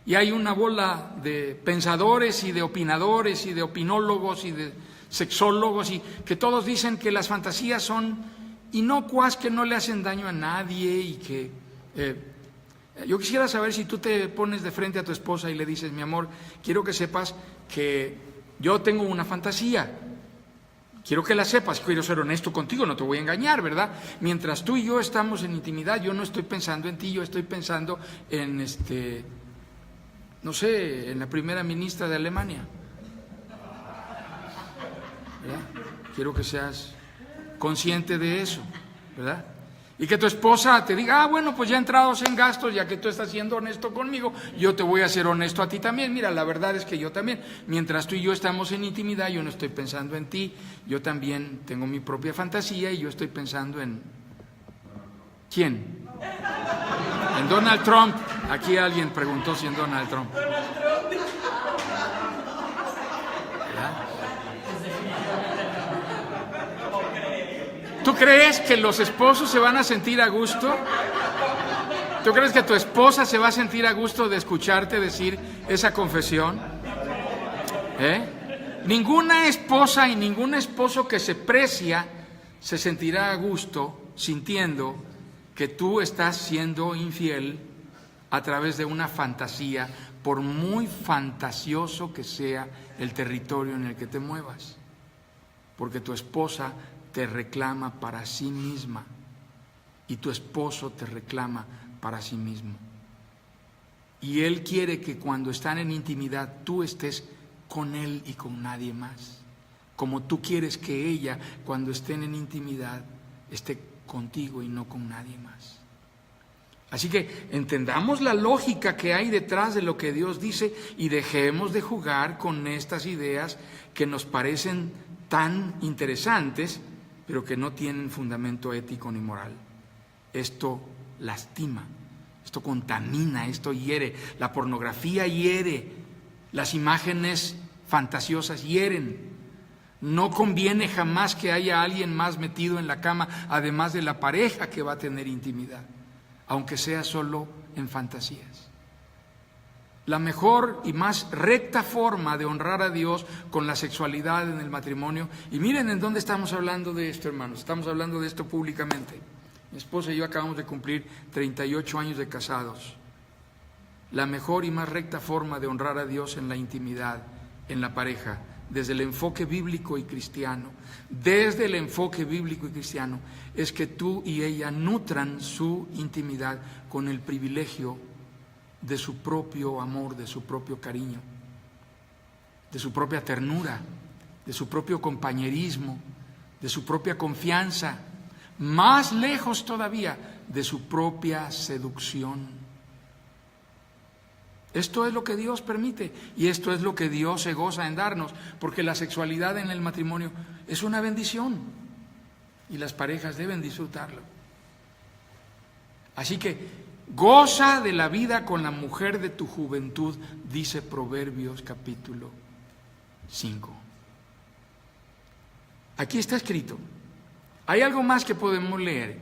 Speaker 1: y hay una bola de pensadores y de opinadores y de opinólogos y de sexólogos y que todos dicen que las fantasías son inocuas, que no le hacen daño a nadie y que yo quisiera saber si tú te pones de frente a tu esposa y le dices, mi amor, quiero que sepas que Yo tengo una fantasía. Quiero que la sepas, quiero ser honesto contigo, no te voy a engañar, ¿verdad? Mientras tú y yo estamos en intimidad, yo no estoy pensando en ti, yo estoy pensando en no sé, en la primera ministra de Alemania. ¿Verdad? Quiero que seas consciente de eso, ¿verdad? Y que tu esposa te diga, bueno, pues ya entrados en gastos, ya que tú estás siendo honesto conmigo, yo te voy a ser honesto a ti también. Mira, la verdad es que yo también, mientras tú y yo estamos en intimidad, yo no estoy pensando en ti, yo también tengo mi propia fantasía y yo estoy pensando en... ¿Quién? En Donald Trump. Aquí alguien preguntó si en Donald Trump. ¿Tú crees que los esposos se van a sentir a gusto? ¿Tú crees que tu esposa se va a sentir a gusto de escucharte decir esa confesión? Ninguna esposa y ningún esposo que se precia se sentirá a gusto sintiendo que tú estás siendo infiel a través de una fantasía, por muy fantasioso que sea el territorio en el que te muevas, porque tu esposa te reclama para sí misma y tu esposo te reclama para sí mismo. Y él quiere que cuando están en intimidad tú estés con él y con nadie más, como tú quieres que ella cuando estén en intimidad esté contigo y no con nadie más. Así que entendamos la lógica que hay detrás de lo que Dios dice y dejemos de jugar con estas ideas que nos parecen tan interesantes, pero que no tienen fundamento ético ni moral. Esto lastima, esto contamina, esto hiere. La pornografía hiere, las imágenes fantasiosas hieren. No conviene jamás que haya alguien más metido en la cama, además de la pareja que va a tener intimidad, aunque sea solo en fantasías. La mejor y más recta forma de honrar a Dios con la sexualidad en el matrimonio, y miren en dónde estamos hablando de esto, hermanos, estamos hablando de esto públicamente. Mi esposa y yo acabamos de cumplir 38 años de casados. La mejor y más recta forma de honrar a Dios en la intimidad, en la pareja, desde el enfoque bíblico y cristiano, es que tú y ella nutran su intimidad con el privilegio de su propio amor, de su propio cariño, de su propia ternura, de su propio compañerismo, de su propia confianza, más lejos todavía de su propia seducción. Esto es lo que Dios permite y esto es lo que Dios se goza en darnos, porque la sexualidad en el matrimonio es una bendición y las parejas deben disfrutarlo. Así que goza de la vida con la mujer de tu juventud, dice Proverbios capítulo 5. Aquí está escrito. Hay algo más que podemos leer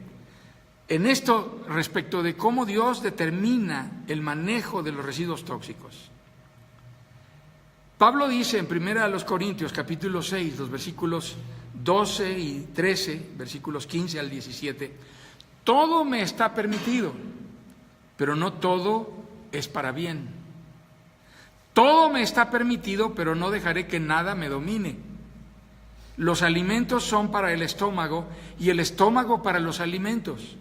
Speaker 1: en esto respecto de cómo Dios determina el manejo de los residuos tóxicos. Pablo dice en 1 Corintios capítulo 6, los versículos 12 y 13, versículos 15 al 17, todo me está permitido, pero no todo es para bien. Todo me está permitido, pero no dejaré que nada me domine. Los alimentos son para el estómago y el estómago para los alimentos.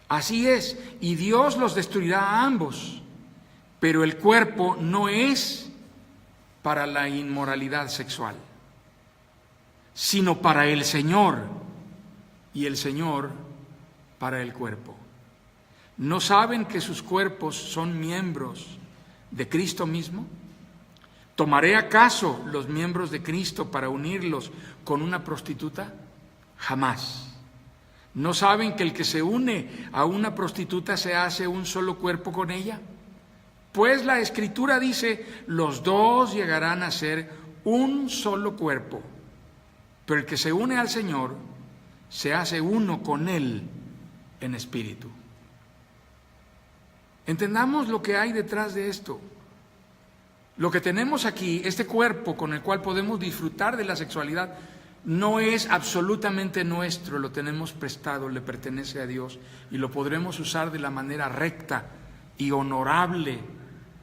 Speaker 1: Así es, y Dios los destruirá a ambos, pero el cuerpo no es para la inmoralidad sexual, sino para el Señor, y el Señor para el cuerpo. ¿No saben que sus cuerpos son miembros de Cristo mismo? ¿Tomaré acaso los miembros de Cristo para unirlos con una prostituta? Jamás. ¿No saben que el que se une a una prostituta se hace un solo cuerpo con ella? Pues la Escritura dice, los dos llegarán a ser un solo cuerpo, pero el que se une al Señor se hace uno con Él en espíritu. Entendamos lo que hay detrás de esto. Lo que tenemos aquí, este cuerpo con el cual podemos disfrutar de la sexualidad, no es absolutamente nuestro, lo tenemos prestado, le pertenece a Dios y lo podremos usar de la manera recta y honorable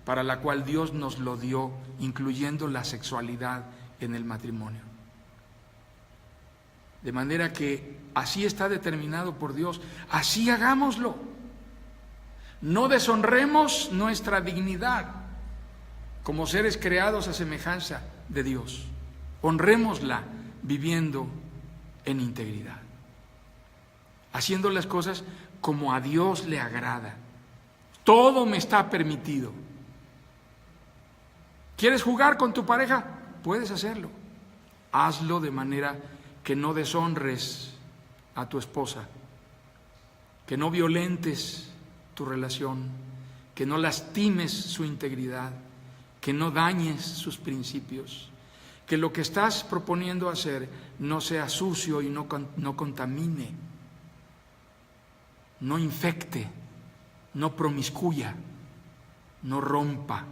Speaker 1: para la cual Dios nos lo dio, incluyendo la sexualidad en el matrimonio. De manera que así está determinado por Dios, así hagámoslo. No deshonremos nuestra dignidad como seres creados a semejanza de Dios. Honrémosla viviendo en integridad, haciendo las cosas como a Dios le agrada. Todo me está permitido. ¿Quieres jugar con tu pareja? Puedes hacerlo. Hazlo de manera que no deshonres a tu esposa, que no violentes tu relación, que no lastimes su integridad, que no dañes sus principios, que lo que estás proponiendo hacer no sea sucio y no contamine, no infecte, no promiscuya, no rompa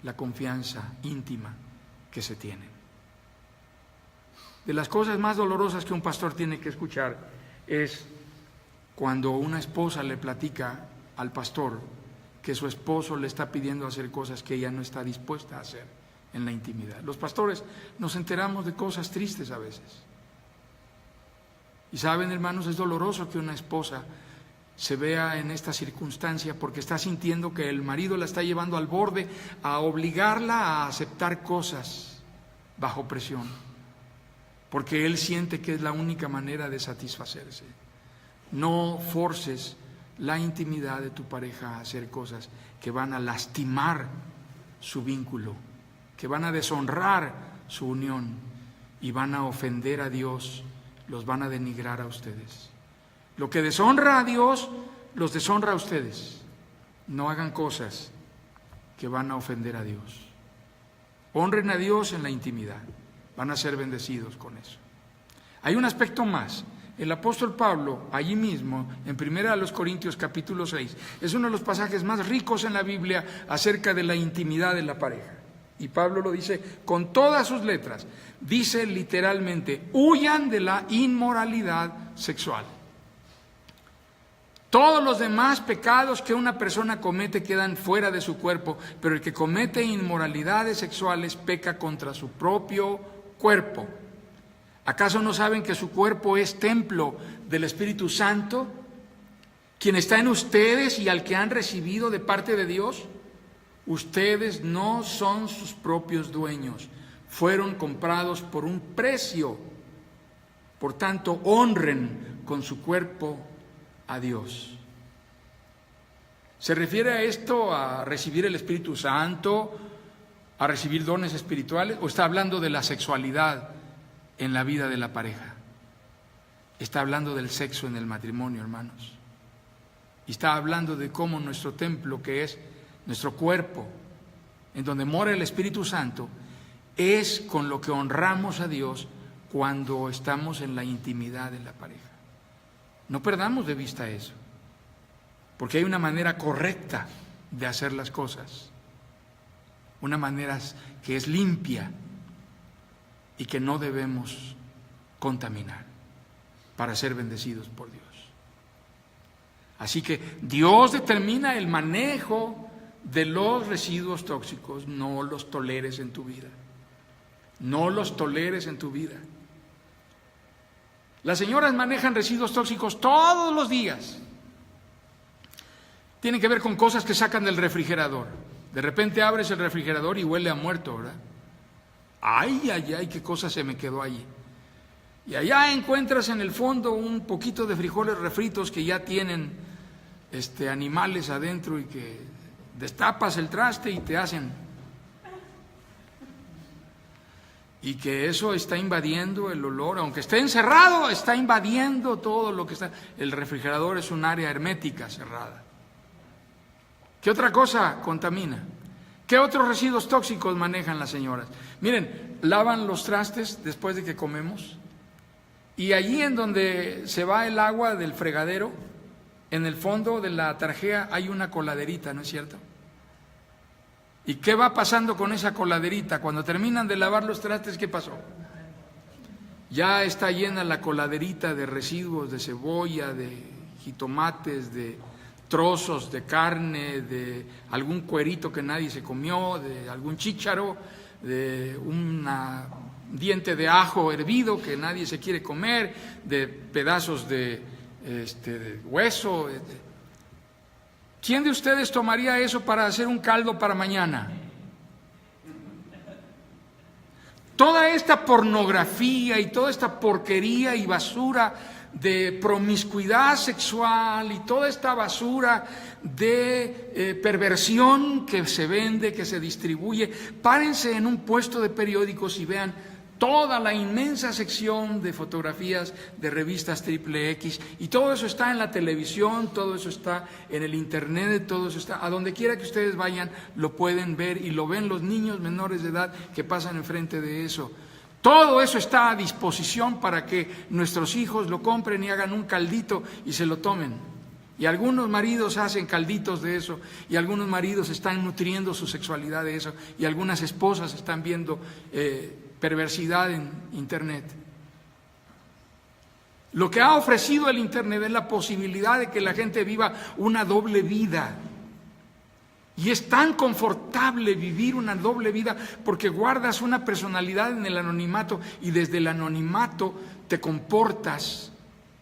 Speaker 1: la confianza íntima que se tiene. De las cosas más dolorosas que un pastor tiene que escuchar es cuando una esposa le platica al pastor que su esposo le está pidiendo hacer cosas que ella no está dispuesta a hacer en la intimidad. Los pastores nos enteramos de cosas tristes a veces. Y saben, hermanos, es doloroso que una esposa se vea en esta circunstancia porque está sintiendo que el marido la está llevando al borde a obligarla a aceptar cosas bajo presión, porque él siente que es la única manera de satisfacerse. No forces la intimidad de tu pareja a hacer cosas que van a lastimar su vínculo, que van a deshonrar su unión y van a ofender a Dios, los van a denigrar a ustedes. Lo que deshonra a Dios, los deshonra a ustedes. No hagan cosas que van a ofender a Dios. Honren a Dios en la intimidad. Van a ser bendecidos con eso. Hay un aspecto más. El apóstol Pablo, allí mismo, en 1 Corintios capítulo 6, es uno de los pasajes más ricos en la Biblia acerca de la intimidad de la pareja. Y Pablo lo dice con todas sus letras. Dice literalmente: huyan de la inmoralidad sexual. Todos los demás pecados que una persona comete quedan fuera de su cuerpo, pero el que comete inmoralidades sexuales peca contra su propio cuerpo. ¿Acaso no saben que su cuerpo es templo del Espíritu Santo, quien está en ustedes y al que han recibido de parte de Dios? Ustedes no son sus propios dueños, fueron comprados por un precio. Por tanto, honren con su cuerpo a Dios. ¿Se refiere a esto a recibir el Espíritu Santo, a recibir dones espirituales, o está hablando de la sexualidad en la vida de la pareja? Está hablando del sexo en el matrimonio, hermanos. Y está hablando de cómo nuestro templo, que es nuestro cuerpo, en donde mora el Espíritu Santo, es con lo que honramos a Dios cuando estamos en la intimidad de la pareja. No perdamos de vista eso, porque hay una manera correcta de hacer las cosas, una manera que es limpia y que no debemos contaminar para ser bendecidos por Dios. Así que Dios determina el manejo de los residuos tóxicos. No los toleres en tu vida, no los toleres en tu vida. Las señoras manejan residuos tóxicos todos los días. Tienen que ver con cosas que sacan del refrigerador. De repente abres el refrigerador y huele a muerto, ¿verdad? Ay, ay, ay, qué cosa se me quedó allí. Y allá encuentras en el fondo un poquito de frijoles refritos que ya tienen animales adentro y que destapas el traste y te hacen. Y que eso está invadiendo el olor, aunque esté encerrado, está invadiendo todo lo que está. El refrigerador es un área hermética cerrada. ¿Qué otra cosa contamina? ¿Qué otros residuos tóxicos manejan las señoras? Miren, lavan los trastes después de que comemos, y allí en donde se va el agua del fregadero, en el fondo de la tarjea hay una coladerita, ¿no es cierto? ¿Y qué va pasando con esa coladerita? Cuando terminan de lavar los trastes, ¿qué pasó? Ya está llena la coladerita de residuos de cebolla, de jitomates, de trozos de carne, de algún cuerito que nadie se comió, de algún chícharo, de una diente de ajo hervido que nadie se quiere comer, de pedazos de hueso. ¿Quién de ustedes tomaría eso para hacer un caldo para mañana? Toda esta pornografía y toda esta porquería y basura de promiscuidad sexual y toda esta basura de perversión que se vende, que se distribuye, párense en un puesto de periódicos y vean toda la inmensa sección de fotografías de revistas XXX, y todo eso está en la televisión, todo eso está en el internet, todo eso está, a donde quiera que ustedes vayan lo pueden ver, y lo ven los niños menores de edad que pasan enfrente de eso. Todo eso está a disposición para que nuestros hijos lo compren y hagan un caldito y se lo tomen. Y algunos maridos hacen calditos de eso, y algunos maridos están nutriendo su sexualidad de eso, y algunas esposas están viendo perversidad en internet. Lo que ha ofrecido el internet es la posibilidad de que la gente viva una doble vida. Y es tan confortable vivir una doble vida porque guardas una personalidad en el anonimato, y desde el anonimato te comportas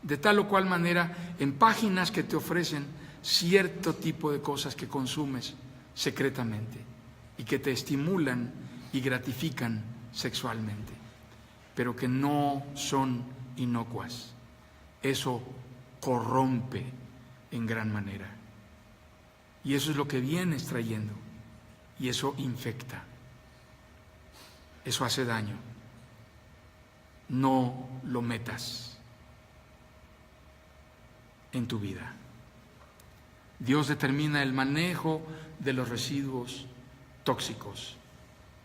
Speaker 1: de tal o cual manera en páginas que te ofrecen cierto tipo de cosas que consumes secretamente y que te estimulan y gratifican sexualmente, pero que no son inocuas. Eso corrompe en gran manera. Y eso es lo que vienes trayendo, y eso infecta, eso hace daño. No lo metas en tu vida. Dios determina el manejo de los residuos tóxicos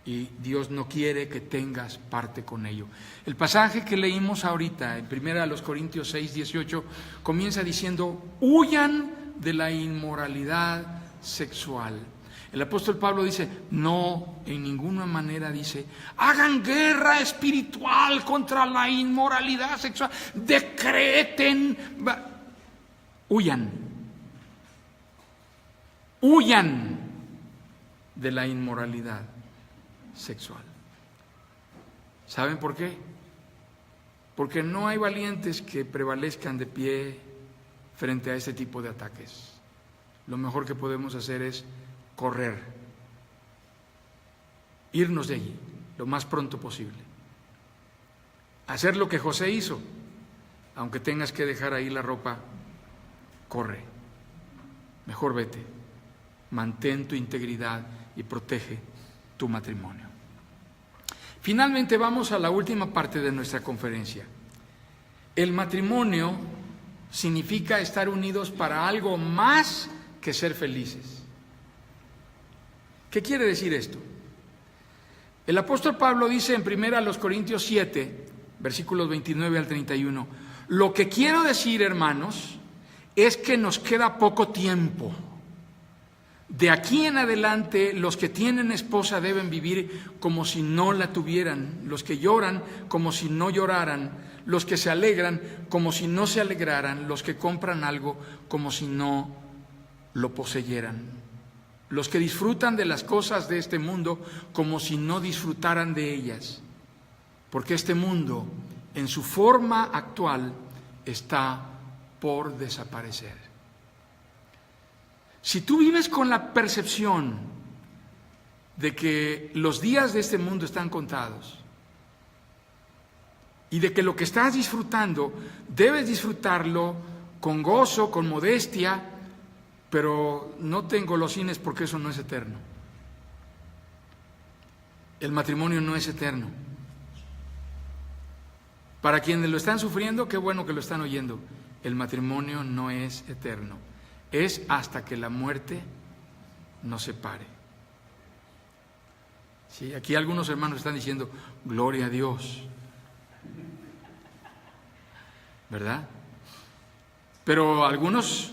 Speaker 1: y Dios no quiere que tengas parte con ello. El pasaje que leímos ahorita, en 1 Corintios 6:18, comienza diciendo: huyan de la inmoralidad sexual. El apóstol Pablo dice: no, en ninguna manera dice, hagan guerra espiritual contra la inmoralidad sexual, decreten, huyan de la inmoralidad sexual. ¿Saben por qué? Porque no hay valientes que prevalezcan de pie frente a este tipo de ataques. Lo mejor que podemos hacer es correr, irnos de allí lo más pronto posible, hacer lo que José hizo. Aunque tengas que dejar ahí la ropa, corre, mejor vete, mantén tu integridad y protege tu matrimonio. Finalmente vamos a la última parte de nuestra conferencia. El matrimonio significa estar unidos para algo más que ser felices. ¿Qué quiere decir esto? El apóstol Pablo dice en 1 Corintios 7, versículos 29 al 31, lo que quiero decir, hermanos, es que nos queda poco tiempo. De aquí en adelante, los que tienen esposa deben vivir como si no la tuvieran, los que lloran como si no lloraran, los que se alegran como si no se alegraran, los que compran algo como si no lo poseyeran, los que disfrutan de las cosas de este mundo como si no disfrutaran de ellas, porque este mundo, en su forma actual, está por desaparecer. Si tú vives con la percepción de que los días de este mundo están contados y de que lo que estás disfrutando debes disfrutarlo con gozo, con modestia, pero no te engolosines porque eso no es eterno. El matrimonio no es eterno. Para quienes lo están sufriendo, qué bueno que lo están oyendo. El matrimonio no es eterno. Es hasta que la muerte nos separe. Sí, aquí algunos hermanos están diciendo, gloria a Dios, ¿verdad? Pero algunos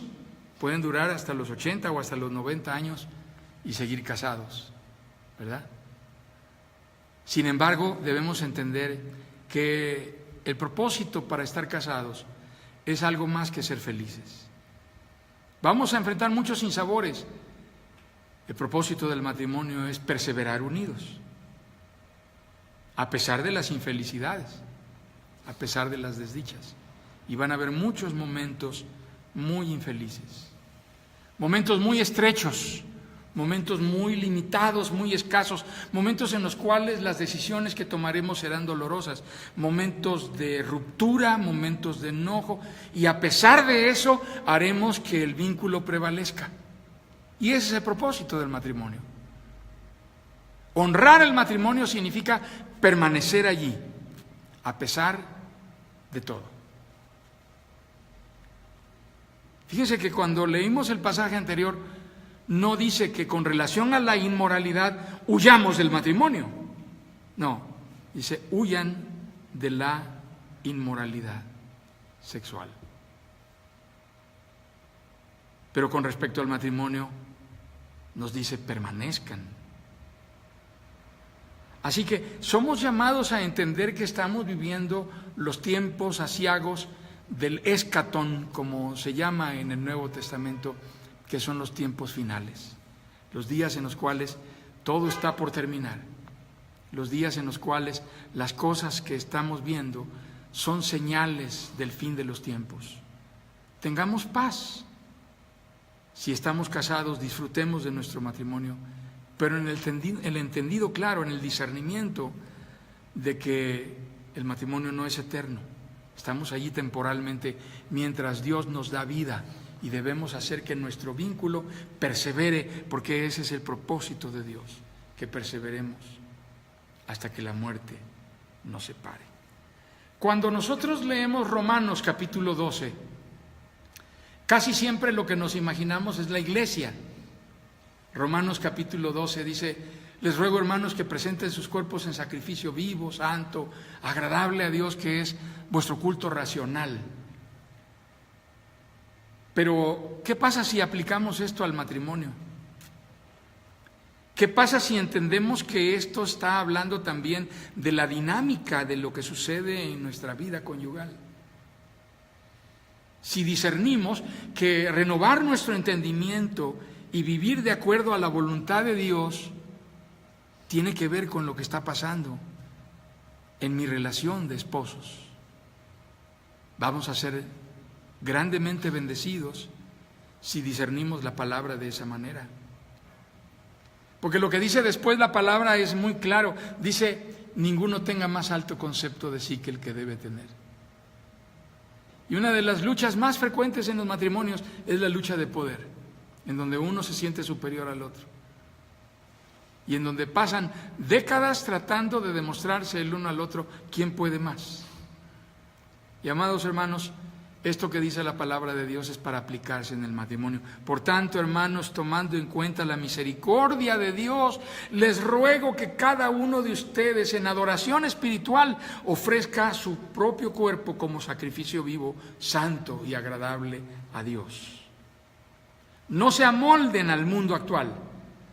Speaker 1: pueden durar hasta los 80 o hasta los 90 años y seguir casados, ¿verdad? Sin embargo, debemos entender que el propósito para estar casados es algo más que ser felices. Vamos a enfrentar muchos sinsabores. El propósito del matrimonio es perseverar unidos. a pesar de las infelicidades, a pesar de las desdichas. Y van a haber muchos momentos muy infelices, momentos muy estrechos, momentos muy limitados, muy escasos, momentos en los cuales las decisiones que tomaremos serán dolorosas, momentos de ruptura, momentos de enojo, y a pesar de eso haremos que el vínculo prevalezca. Y ese es el propósito del matrimonio. Honrar el matrimonio significa permanecer allí, a pesar de todo. Fíjense que cuando leímos el pasaje anterior, no dice que con relación a la inmoralidad huyamos del matrimonio. No, dice huyan de la inmoralidad sexual. Pero con respecto al matrimonio, nos dice permanezcan. Así que somos llamados a entender que estamos viviendo los tiempos aciagos del escatón, como se llama en el Nuevo Testamento, que son los tiempos finales, los días en los cuales todo está por terminar, los días en los cuales las cosas que estamos viendo son señales del fin de los tiempos. Tengamos paz. Si estamos casados, disfrutemos de nuestro matrimonio, pero en el entendido claro, en el discernimiento de que el matrimonio no es eterno. Estamos allí temporalmente mientras Dios nos da vida, y debemos hacer que nuestro vínculo persevere, porque ese es el propósito de Dios, que perseveremos hasta que la muerte nos separe. Cuando nosotros leemos Romanos capítulo 12, casi siempre lo que nos imaginamos es la iglesia. Romanos capítulo 12 dice: les ruego, hermanos, que presenten sus cuerpos en sacrificio vivo, santo, agradable a Dios, que es vuestro culto racional. Pero, ¿qué pasa si aplicamos esto al matrimonio? ¿Qué pasa si entendemos que esto está hablando también de la dinámica de lo que sucede en nuestra vida conyugal? Si discernimos que renovar nuestro entendimiento y vivir de acuerdo a la voluntad de Dios tiene que ver con lo que está pasando en mi relación de esposos, vamos a ser grandemente bendecidos si discernimos la palabra de esa manera. Porque lo que dice después la palabra es muy claro. Dice: ninguno tenga más alto concepto de sí que el que debe tener. Y una de las luchas más frecuentes en los matrimonios es la lucha de poder, en donde uno se siente superior al otro, y en donde pasan décadas tratando de demostrarse el uno al otro quién puede más. Y amados hermanos, esto que dice la palabra de Dios es para aplicarse en el matrimonio. Por tanto, hermanos, tomando en cuenta la misericordia de Dios, les ruego que cada uno de ustedes en adoración espiritual ofrezca su propio cuerpo como sacrificio vivo, santo y agradable a Dios. No se amolden al mundo actual,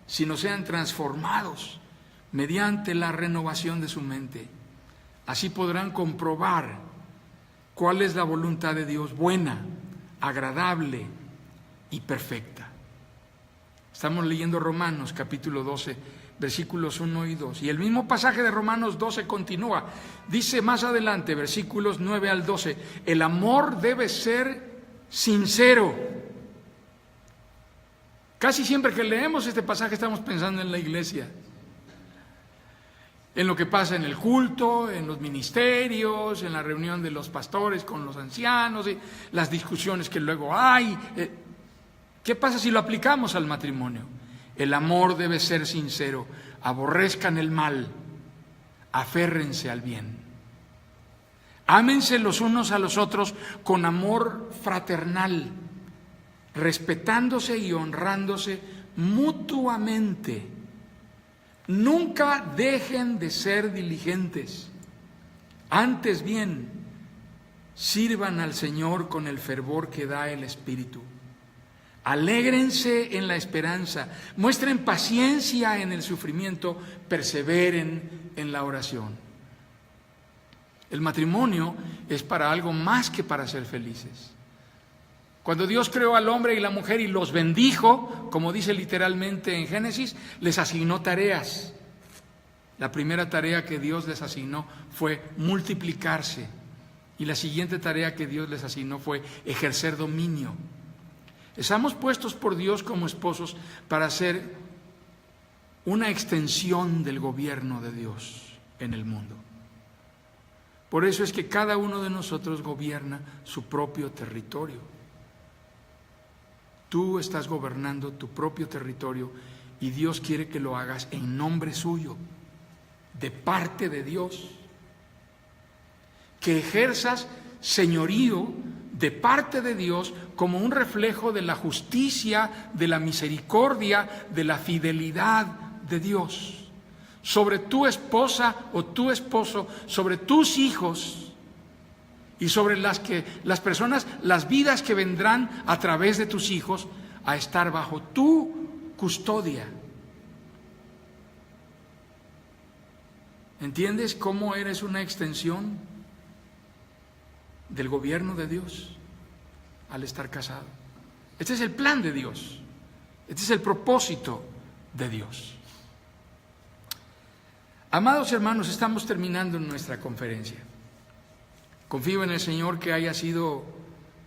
Speaker 1: sino sean transformados mediante la renovación de su mente. Así podrán comprobar cuál es la voluntad de Dios, buena, agradable y perfecta. Estamos leyendo Romanos capítulo 12, versículos 1 y 2. Y el mismo pasaje de Romanos 12 continúa. Dice más adelante, versículos 9 al 12, el amor debe ser sincero. Casi siempre que leemos este pasaje estamos pensando en la iglesia, en lo que pasa en el culto, en los ministerios, en la reunión de los pastores con los ancianos, y las discusiones que luego hay. ¿Qué pasa si lo aplicamos al matrimonio? El amor debe ser sincero. Aborrezcan el mal, aférrense al bien. Ámense los unos a los otros con amor fraternal, respetándose y honrándose mutuamente. Nunca dejen de ser diligentes, antes bien, sirvan al Señor con el fervor que da el Espíritu. Alégrense en la esperanza, muestren paciencia en el sufrimiento, perseveren en la oración. El matrimonio es para algo más que para ser felices. Cuando Dios creó al hombre y la mujer y los bendijo, como dice literalmente en Génesis, les asignó tareas. La primera tarea que Dios les asignó fue multiplicarse, y la siguiente tarea que Dios les asignó fue ejercer dominio. Estamos puestos por Dios como esposos para ser una extensión del gobierno de Dios en el mundo. Por eso es que cada uno de nosotros gobierna su propio territorio. Tú estás gobernando tu propio territorio y Dios quiere que lo hagas en nombre suyo, de parte de Dios. Que ejerzas señorío de parte de Dios como un reflejo de la justicia, de la misericordia, de la fidelidad de Dios. Sobre tu esposa o tu esposo, sobre tus hijos y sobre las personas, las vidas que vendrán a través de tus hijos a estar bajo tu custodia. ¿Entiendes cómo eres una extensión del gobierno de Dios al estar casado? Este es el plan de Dios, este es el propósito de Dios. Amados hermanos, estamos terminando nuestra conferencia. Confío en el Señor que haya sido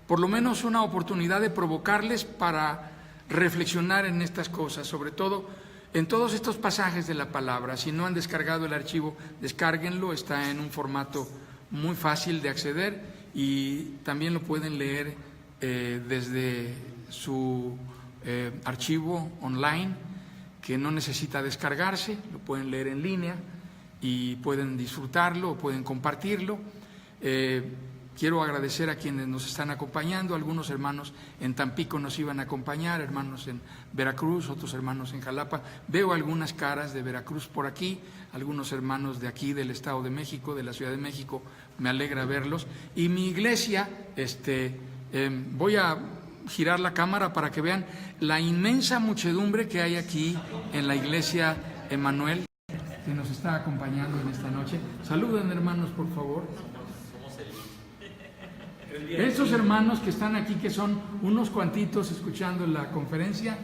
Speaker 1: por lo menos una oportunidad de provocarles para reflexionar en estas cosas, sobre todo en todos estos pasajes de la palabra. Si no han descargado el archivo, descárguenlo, está en un formato muy fácil de acceder y también lo pueden leer desde su archivo online, que no necesita descargarse, lo pueden leer en línea y pueden disfrutarlo o pueden compartirlo. Quiero agradecer a quienes nos están acompañando. Algunos hermanos en Tampico nos iban a acompañar, hermanos en Veracruz, otros hermanos en Jalapa. Veo algunas caras de Veracruz por aquí, algunos hermanos de aquí del Estado de México, de la Ciudad de México, me alegra verlos. Y mi iglesia, voy a girar la cámara para que vean la inmensa muchedumbre que hay aquí en la iglesia Emmanuel, que nos está acompañando en esta noche. Saluden, hermanos, por favor. Estos hermanos que están aquí, que son unos cuantitos escuchando la conferencia,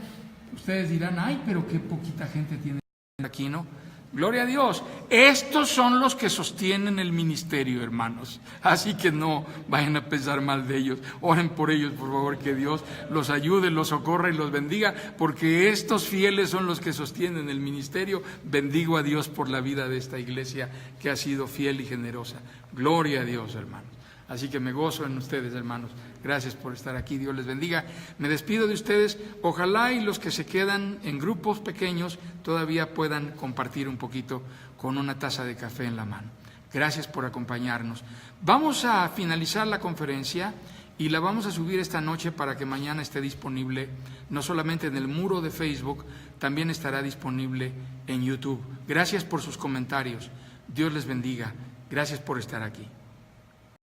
Speaker 1: ustedes dirán, ay, pero qué poquita gente tiene aquí, ¿no? Gloria a Dios. Estos son los que sostienen el ministerio, hermanos. Así que no vayan a pensar mal de ellos. Oren por ellos, por favor, que Dios los ayude, los socorra y los bendiga, porque estos fieles son los que sostienen el ministerio. Bendigo a Dios por la vida de esta iglesia que ha sido fiel y generosa. Gloria a Dios, hermanos. Así que me gozo en ustedes, hermanos. Gracias por estar aquí. Dios les bendiga. Me despido de ustedes. Ojalá y los que se quedan en grupos pequeños todavía puedan compartir un poquito con una taza de café en la mano. Gracias por acompañarnos. Vamos a finalizar la conferencia y la vamos a subir esta noche para que mañana esté disponible, no solamente en el muro de Facebook, también estará disponible en YouTube. Gracias por sus comentarios. Dios les bendiga. Gracias por estar aquí.